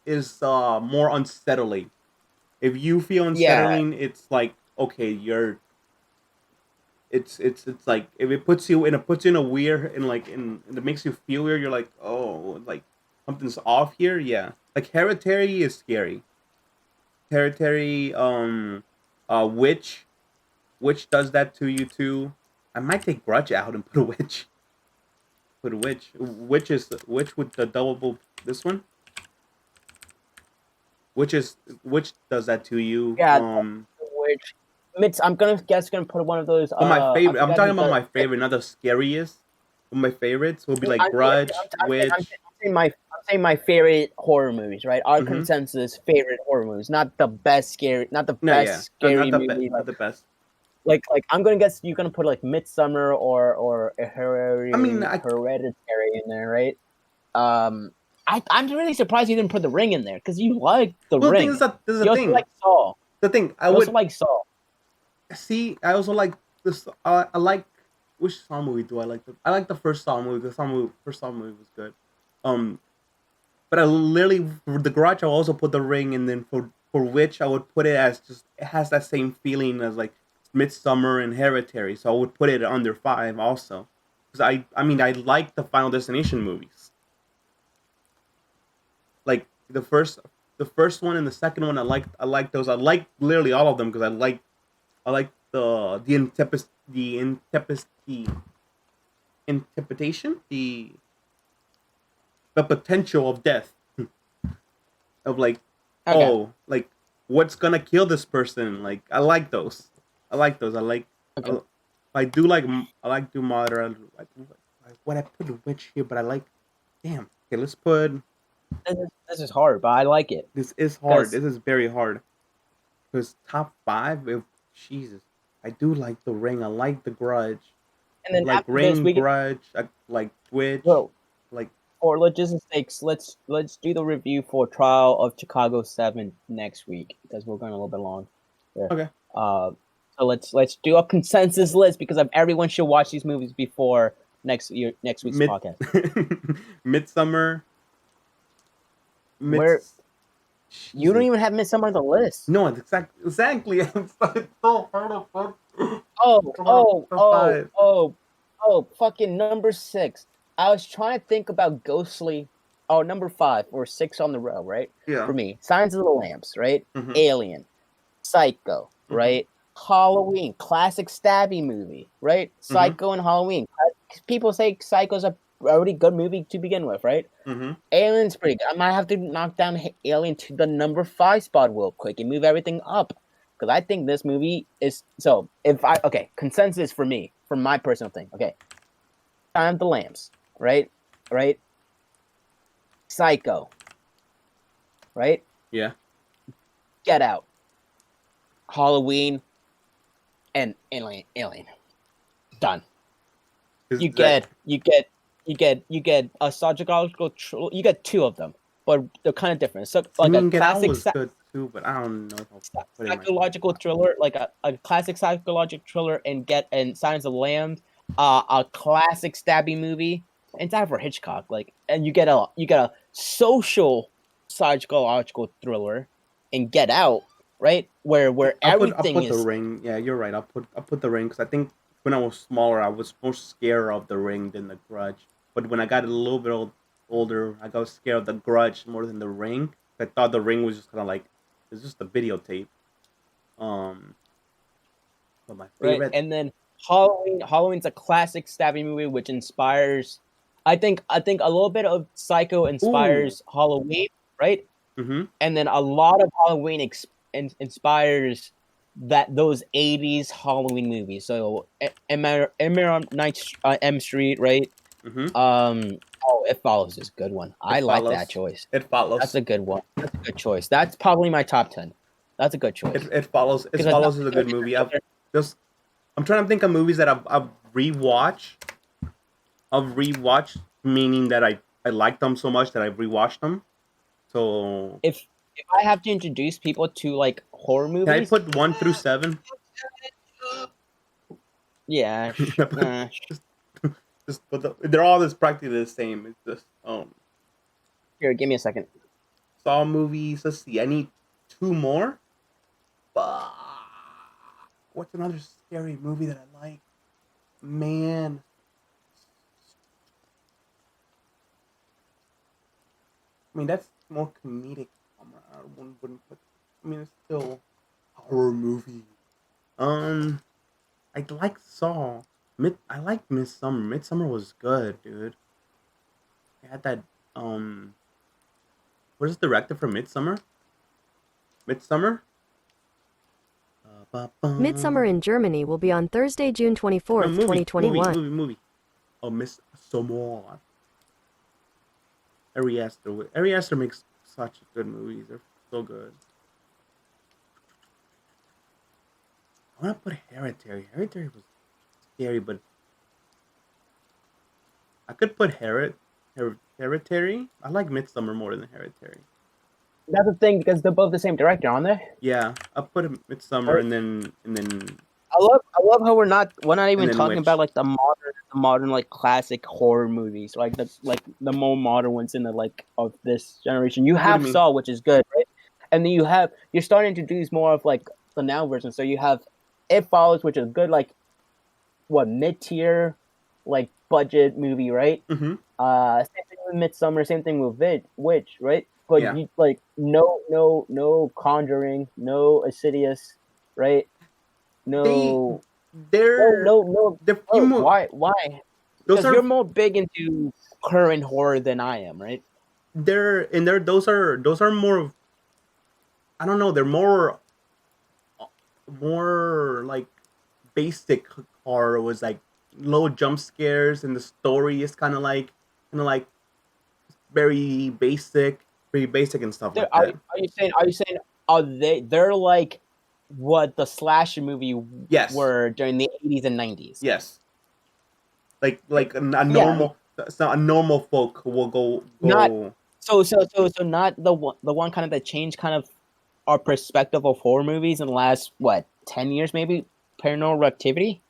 is more unsettling. If you feel unsettling, it's like okay, it's like if it puts you in a weird and it makes you feel weird, you're like, oh, like something's off here. Yeah, like Hereditary is scary. Hereditary, Witch does that to you too. I might take Grudge out and put a Witch. Witch with the double. This one. Witch does that to you. Yeah, Witch. I'm gonna put one of those. My favorite. I'm talking about my favorite, not the scariest. My favorites will be like Grudge, Witch. I'm saying my favorite horror movies, right? Our consensus favorite horror movies, not the best scary, not the best scary movie. Not the best. Like I'm gonna guess you're gonna put like Midsummer or a Hereditary in there, right? I'm really surprised you didn't put the Ring in there because you like the Ring. This is the thing. Like Saw. The thing I also like Saw. See, I also like this. I like which Saw movie do I like? I like the first Saw movie. First Saw movie was good. But I literally for the Garage, I'll also put the Ring, and then for Witch, I would put it as just it has that same feeling as like Midsummer and Hereditary, so I would put it under 5 also, because I like the Final Destination movies. Like the first one and the second one, I like those. I like literally all of them because I like the interpretation, the potential of death, of like like what's gonna kill this person. Like I like those. I like do Martyr. What I put a Witch here, but I like Damn. Okay, let's put. This is hard, but I like it. This is hard. 'Cause- This is very hard. Because top 5, if Jesus, I do like The Ring. I like The Grudge. And then Like after this, Ring, we can Grudge, like Twitch, well, like for logistics sakes, let's do the review for Trial of Chicago 7 next week because we're going a little bit long. There. okay. So let's do a consensus list because everyone should watch these movies before next week's podcast. Midsummer. Where you don't Jesus. even have Midsummer on the list. No, it's exactly. It's so hard to put. Fucking number 6. I was trying to think about Ghostly. Oh, number 5 or 6 on the row, right? Yeah. For me, Signs of the Lambs, right? Mhm. Alien, Psycho, Mhm. right? Halloween, classic stabby movie, right? Psycho and Halloween. People say Psycho's a already good movie to begin with, right? Mhm. Alien's pretty good. I might have to knock down Alien to the number 5 spot real quick and move everything up. Because I think this movie is so consensus for me, from my personal thing. Okay. Time of the Lambs, right? Right? Psycho. Right? Yeah. Get Out. Halloween and Alien. Done. You get a psychological you get 2 of them, but they're kind of different. So like a Get Out classic was good too, but I don't know if I'll put it in my psychological thriller, like a classic psychological thriller, and Silence of the Lambs, a classic stabby movie, and time for Hitchcock. Like, and you get a social psychological thriller, and Get Out, right? Where I'll everything put is The Ring. Yeah, you're right. I'll put The Ring because I think when I was smaller, I was more scared of The Ring than The Grudge. But when I got a little bit older, I got scared of The Grudge more than The Ring. I thought The Ring was just kind of like it's just a videotape. But my favorite, right, and then Halloween's a classic stabby movie which inspires. I think a little bit of Psycho inspires Halloween, right? Mm-hmm. And then a lot of Halloween inspires those 80s Halloween movies. So M Street, right? Mm-hmm. It Follows is a good one. I like that choice. It Follows. That's a good one. That's a good choice. That's probably my top 10. That's a good choice. It Follows. It Follows is a good movie. I'm trying to think of movies that I've rewatched. Meaning that I liked them so much that I've rewatched them. So if I have to introduce people to like horror movies, can I put 1 through 7? Yeah. Just put they're all just practically the same. It's just Here, give me a second. Saw movies. Let's see. I need 2 more. What's another scary movie that I like? Man. I mean, that's more comedic. I wouldn't put. I mean, it's still horror movie. I like Saw. I like Midsummer. Midsummer was good, dude. It had that. What is the director for Midsummer? Midsummer. Midsummer in Germany will be on Thursday, June 24th, 2021. Movie. Oh, Midsommar. Ari Aster makes such good movies. They're so good. I want to put Hereditary. Hereditary was scary, but I could put Hereditary. I like Midsummer more than Hereditary. That's the thing because they're both the same director, aren't they? Yeah, I'll put Midsummer and then. I love how we're not even talking about like the modern like classic horror movies, like the more modern ones in the like of this generation. You have Saw, which is good, right? And then you're starting to introduce more of like the now version. So you have It Follows, which is good, like mid-tier, like budget movie, right? Mm-hmm. Same thing with Midsummer, same thing with Witch, right? But you like no Conjuring, no Insidious, right? No. Why? Because you're more big into current horror than I am, right? Those are more. I don't know. They're more like basic horror. Was like low jump scares, and the story is kind of like very basic, and stuff like Are that. you saying? Are you saying? Are they're like what the slasher movie Yes. were during the 80s and 90s? Yes. Like a Yeah. normal, so a normal folk will go. Not so not the one kind of that changed kind of our perspective of horror movies in the last 10 years maybe. Paranormal Activity.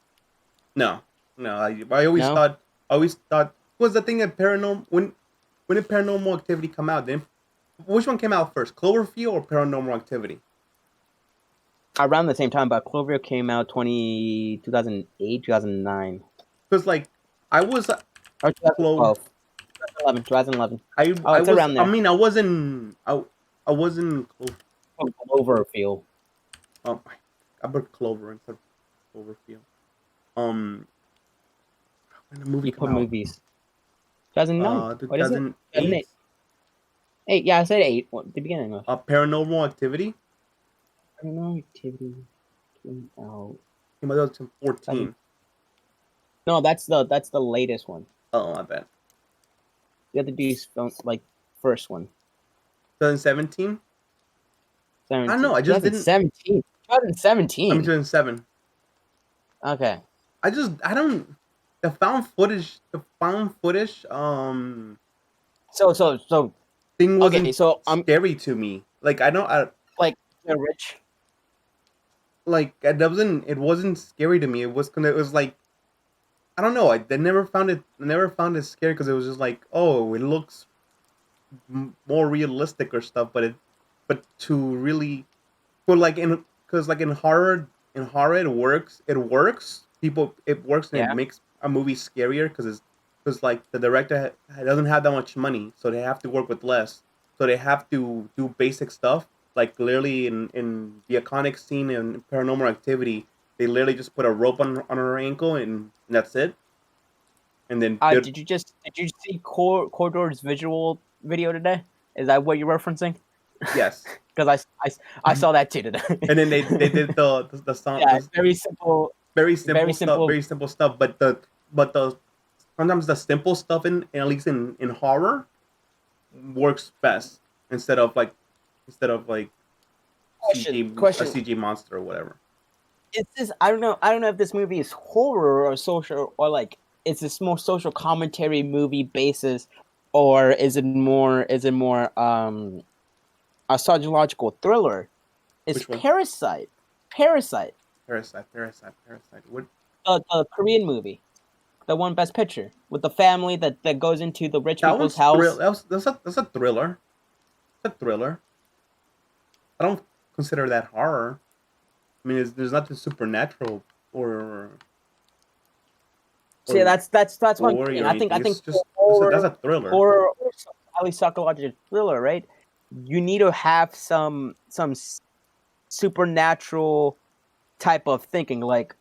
No. I always No? thought was the thing that paranormal when did Paranormal Activity come out? Then which one came out first, Cloverfield or Paranormal Activity? Around the same time, but Cloverfield came out 2008, 2009. Because like I was Or 2012. 2011. I It's was around there. I mean I wasn't Cloverfield. I put Clover instead of Cloverfield. When the movie You come put out? movies. 2009. What is it? 2008. 8. Yeah, I said 8. What the beginning of? Paranormal Activity. Paranormal Activity came out. Came out in 2014. No, that's the latest one. Oh, I bet. The other dude's like first one. 2017. I don't know. I just 2017. 2017. I mean 2007. Okay. I don't. The found footage. So thing wasn't okay. So scary to me. Like I don't. Like they're rich. Like it wasn't scary to me. It was like I don't know. I never found it scary because it was just like, oh, it looks more realistic or stuff. But to really, but like in horror it works. It works. It works and it makes a movie scarier because like the director doesn't have that much money, so they have to work with less. So they have to do basic stuff. Like literally in the iconic scene in Paranormal Activity, they literally just put a rope on her ankle and that's it. And then did you see Corridor's visual video today? Is that what you're referencing? Yes. Because I saw that too today. And then they did the song. Yeah, very simple. Very simple stuff. But the sometimes the simple stuff at least in horror works best instead of like Question. a CG monster or whatever. It's this. I don't know if this movie is horror or social or like it's this more social commentary movie basis, or is it more a psychological thriller? It's Parasite. Parasite. What? The Korean movie, the one Best Picture with the family that goes into the rich people's house. That's a thriller. It's a thriller. I don't consider that horror. I mean, there's nothing supernatural or. See, that's one thing. I think just, horror, that's a thriller. Or at least psychological thriller, right? You need to have some supernatural type of thinking. Like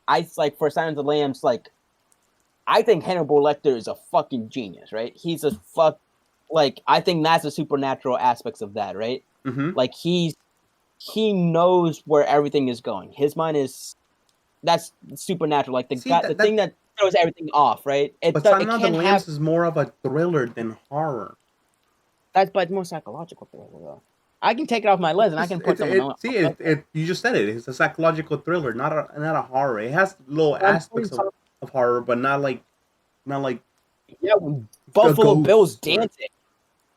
for Silence of the Lambs, like I think Hannibal Lecter is a fucking genius, right? He's a I think that's the supernatural aspects of that, right? Mm-hmm. Like he knows where everything is going. His mind that's supernatural. Like the thing that throws everything off, right? But Silence of the Lambs is more of a thriller than horror. But more psychological thriller though. I can take it off my list and I can put someone else. See, you just said it. It's a psychological thriller, not a horror. It has little aspects of horror, but not like. Yeah, Buffalo Bill's dancing.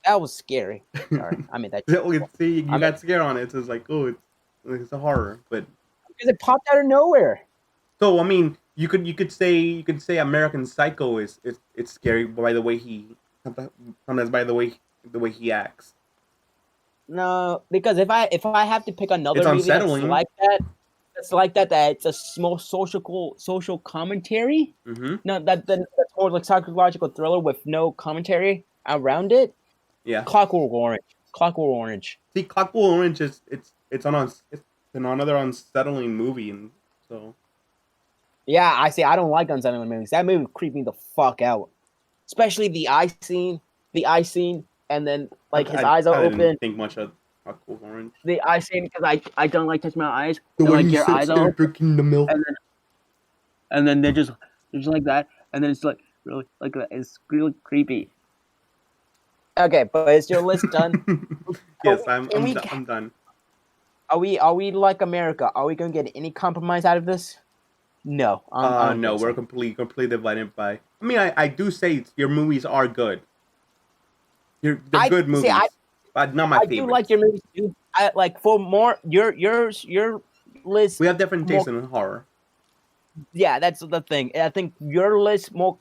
That was scary. Sorry, I made that. See, you got scared on it. So it's like, oh, it's a horror, but because it popped out of nowhere. So I mean, you could say American Psycho is it's scary by the way sometimes by the way he acts. No, because if I have to pick another it's movie unsettling. that's like that it's a small social commentary. Mm-hmm. No, that's more like psychological thriller with no commentary around it. Yeah. Clockwork Orange. See, Clockwork Orange it's another unsettling movie, and so. Yeah, I say I don't like unsettling movies. That movie creeped me the fuck out, especially the eye scene, and then like his eyes are open. Didn't think much of Clockwork Orange. The eye scene because I don't like touching my eyes. The way like he your eyes sits there drinking the milk, and then they're just like that, and then it's like really like that. It's really creepy. Okay, but is your list done? Yes, I'm done. Are we like America? Are we gonna get any compromise out of this? No, I don't No, think we're so. completely divided by. I mean, I do say your movies are good. They're good See. movies, but not my I do like favorites. your movies too. I like for more your list We have different more. tastes in horror. Yeah, that's the thing. I think your list more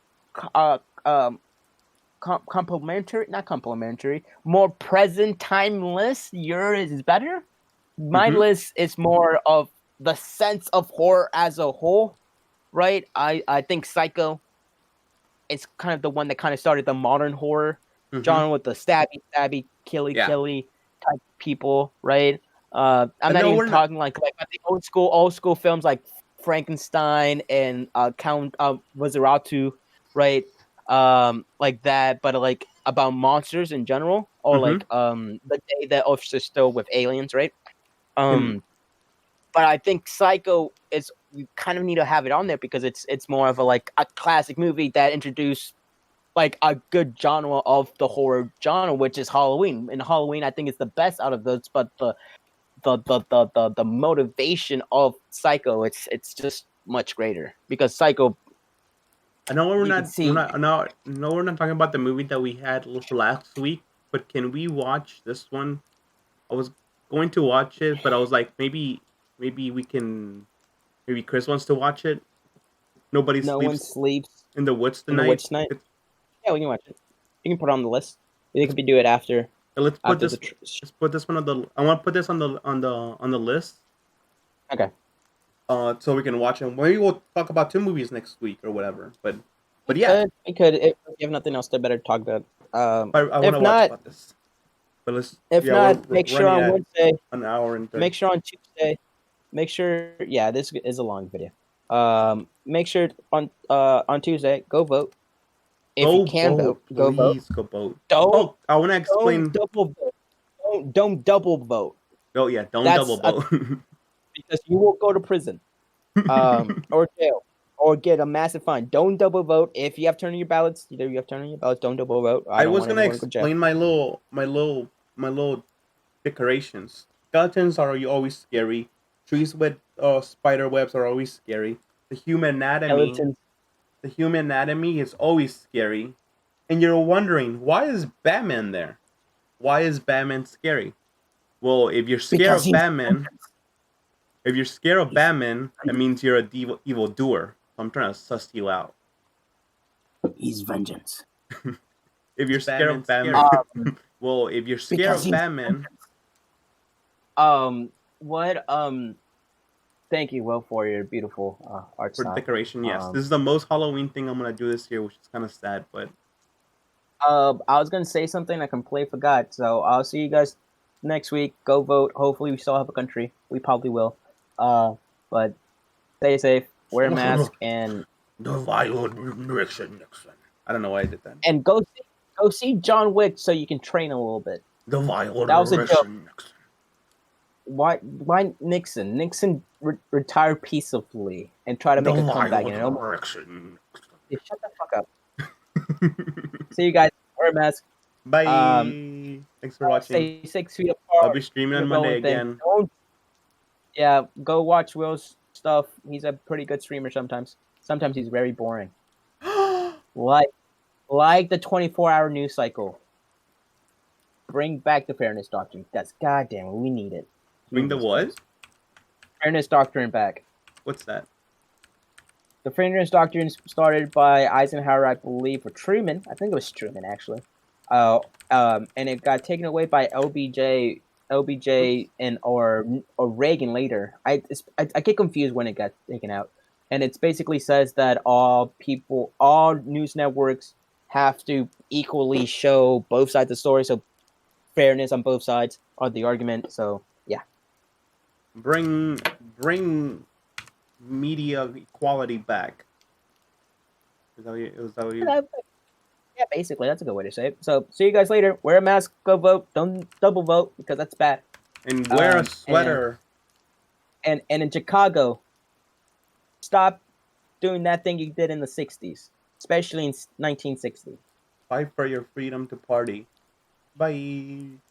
complimentary, not complimentary, more present time list. Yours is better. My Mm-hmm. list is more of the sense of horror as a whole, right? I think Psycho is kind of the one that kind of started the modern horror Mm-hmm. genre with the stabby, killy Yeah. type people, right? I'm not No, even we're not. talking like the old school films like Frankenstein and Count Waziratu, right? Like that, but like about monsters in general, or Mm-hmm. like the day that Earth is still with aliens, right? And But I think Psycho is you kind of need to have it on there because it's more of a classic movie that introduced like a good genre of the horror genre, which is Halloween. And Halloween, I think, is the best out of those. But the motivation of Psycho, it's just much greater because Psycho, I know you can see. we're not talking about the movie that we had last week. But can we watch this one? I was going to watch it, but I was like, maybe we can. Maybe Chris wants to watch it. Nobody No one sleeps sleeps in the woods in the tonight. witch night. Yeah, we can watch it. You can put it on the list. You can do it after Let's put after this. the. Let's put this one on the. I want to put this on the list. Okay. So we can watch it. Maybe we'll talk about 2 movies next week or whatever. But yeah, We could. If you have nothing else to better talk about. I want If to watch not, about this. But let's. if Yeah, not, we're make sure running on at Wednesday. an hour and 30. Make sure on Tuesday. Make sure. Yeah, this is a long video. Make sure on Tuesday go vote. If you Go can vote, vote, go vote. please. Go vote. Don't Oh, I want to explain. double vote. Don't double vote. Oh yeah, don't double That's vote. because you will go to prison, or jail, or get a massive fine. Don't double vote. If you have turned in your ballots, either you have turned in your ballots. Don't double vote. I I don't was want gonna anyone to go to jail. explain my little decorations. Skeletons are always scary. Trees with spider webs are always scary. The human anatomy, Skeletons. the human anatomy is always scary. And you're wondering, why is Batman there? Why is Batman scary? Well, if you're scared Because of he's Batman, that means you're a evil doer. So I'm trying to suss you out. he's vengeance. If you're scared of Batman Batman, scary? well, if you're scared Because of he's Batman, what thank you, Will, for your beautiful art for style. decoration, yes, this is the most Halloween thing I'm gonna do this year, which is kind of sad, but I was gonna say something I completely forgot. So I'll see you guys next week. Go vote. Hopefully we still have a country. We probably will. But stay safe, wear a mask, and the violent Nixon. I don't know why I did that. and go see John Wick so you can train a little bit. The violent That was a joke. Nixon. Why Nixon? Nixon retired peacefully and try to make a comeback. You know, Nixon. shut the fuck up. See you guys. Wear a mask. Bye. Thanks for watching. Stay 6 feet apart. I'll be streaming on Monday again. Yeah, go watch Will's stuff. He's a pretty good streamer sometimes. Sometimes he's very boring. Like the 24-hour news cycle. Bring back the fairness doctrine. That's goddamn. We need it. Bring the what? Fairness doctrine back. What's that? The fairness doctrine started by Eisenhower, I believe, or Truman. I think it was Truman actually. And it got taken away by LBJ, and or Reagan later. I get confused when it got taken out. And it basically says that all news networks have to equally show both sides of the story. So fairness on both sides of the argument. So yeah. Bring media equality back. Is that what you? Yeah, basically, that's a good way to say it. So, see you guys later. Wear a mask, go vote. Don't double vote because that's bad. And wear a sweater. And in Chicago, stop doing that thing you did in the 60s, especially in 1960. Fight for your freedom to party. Bye.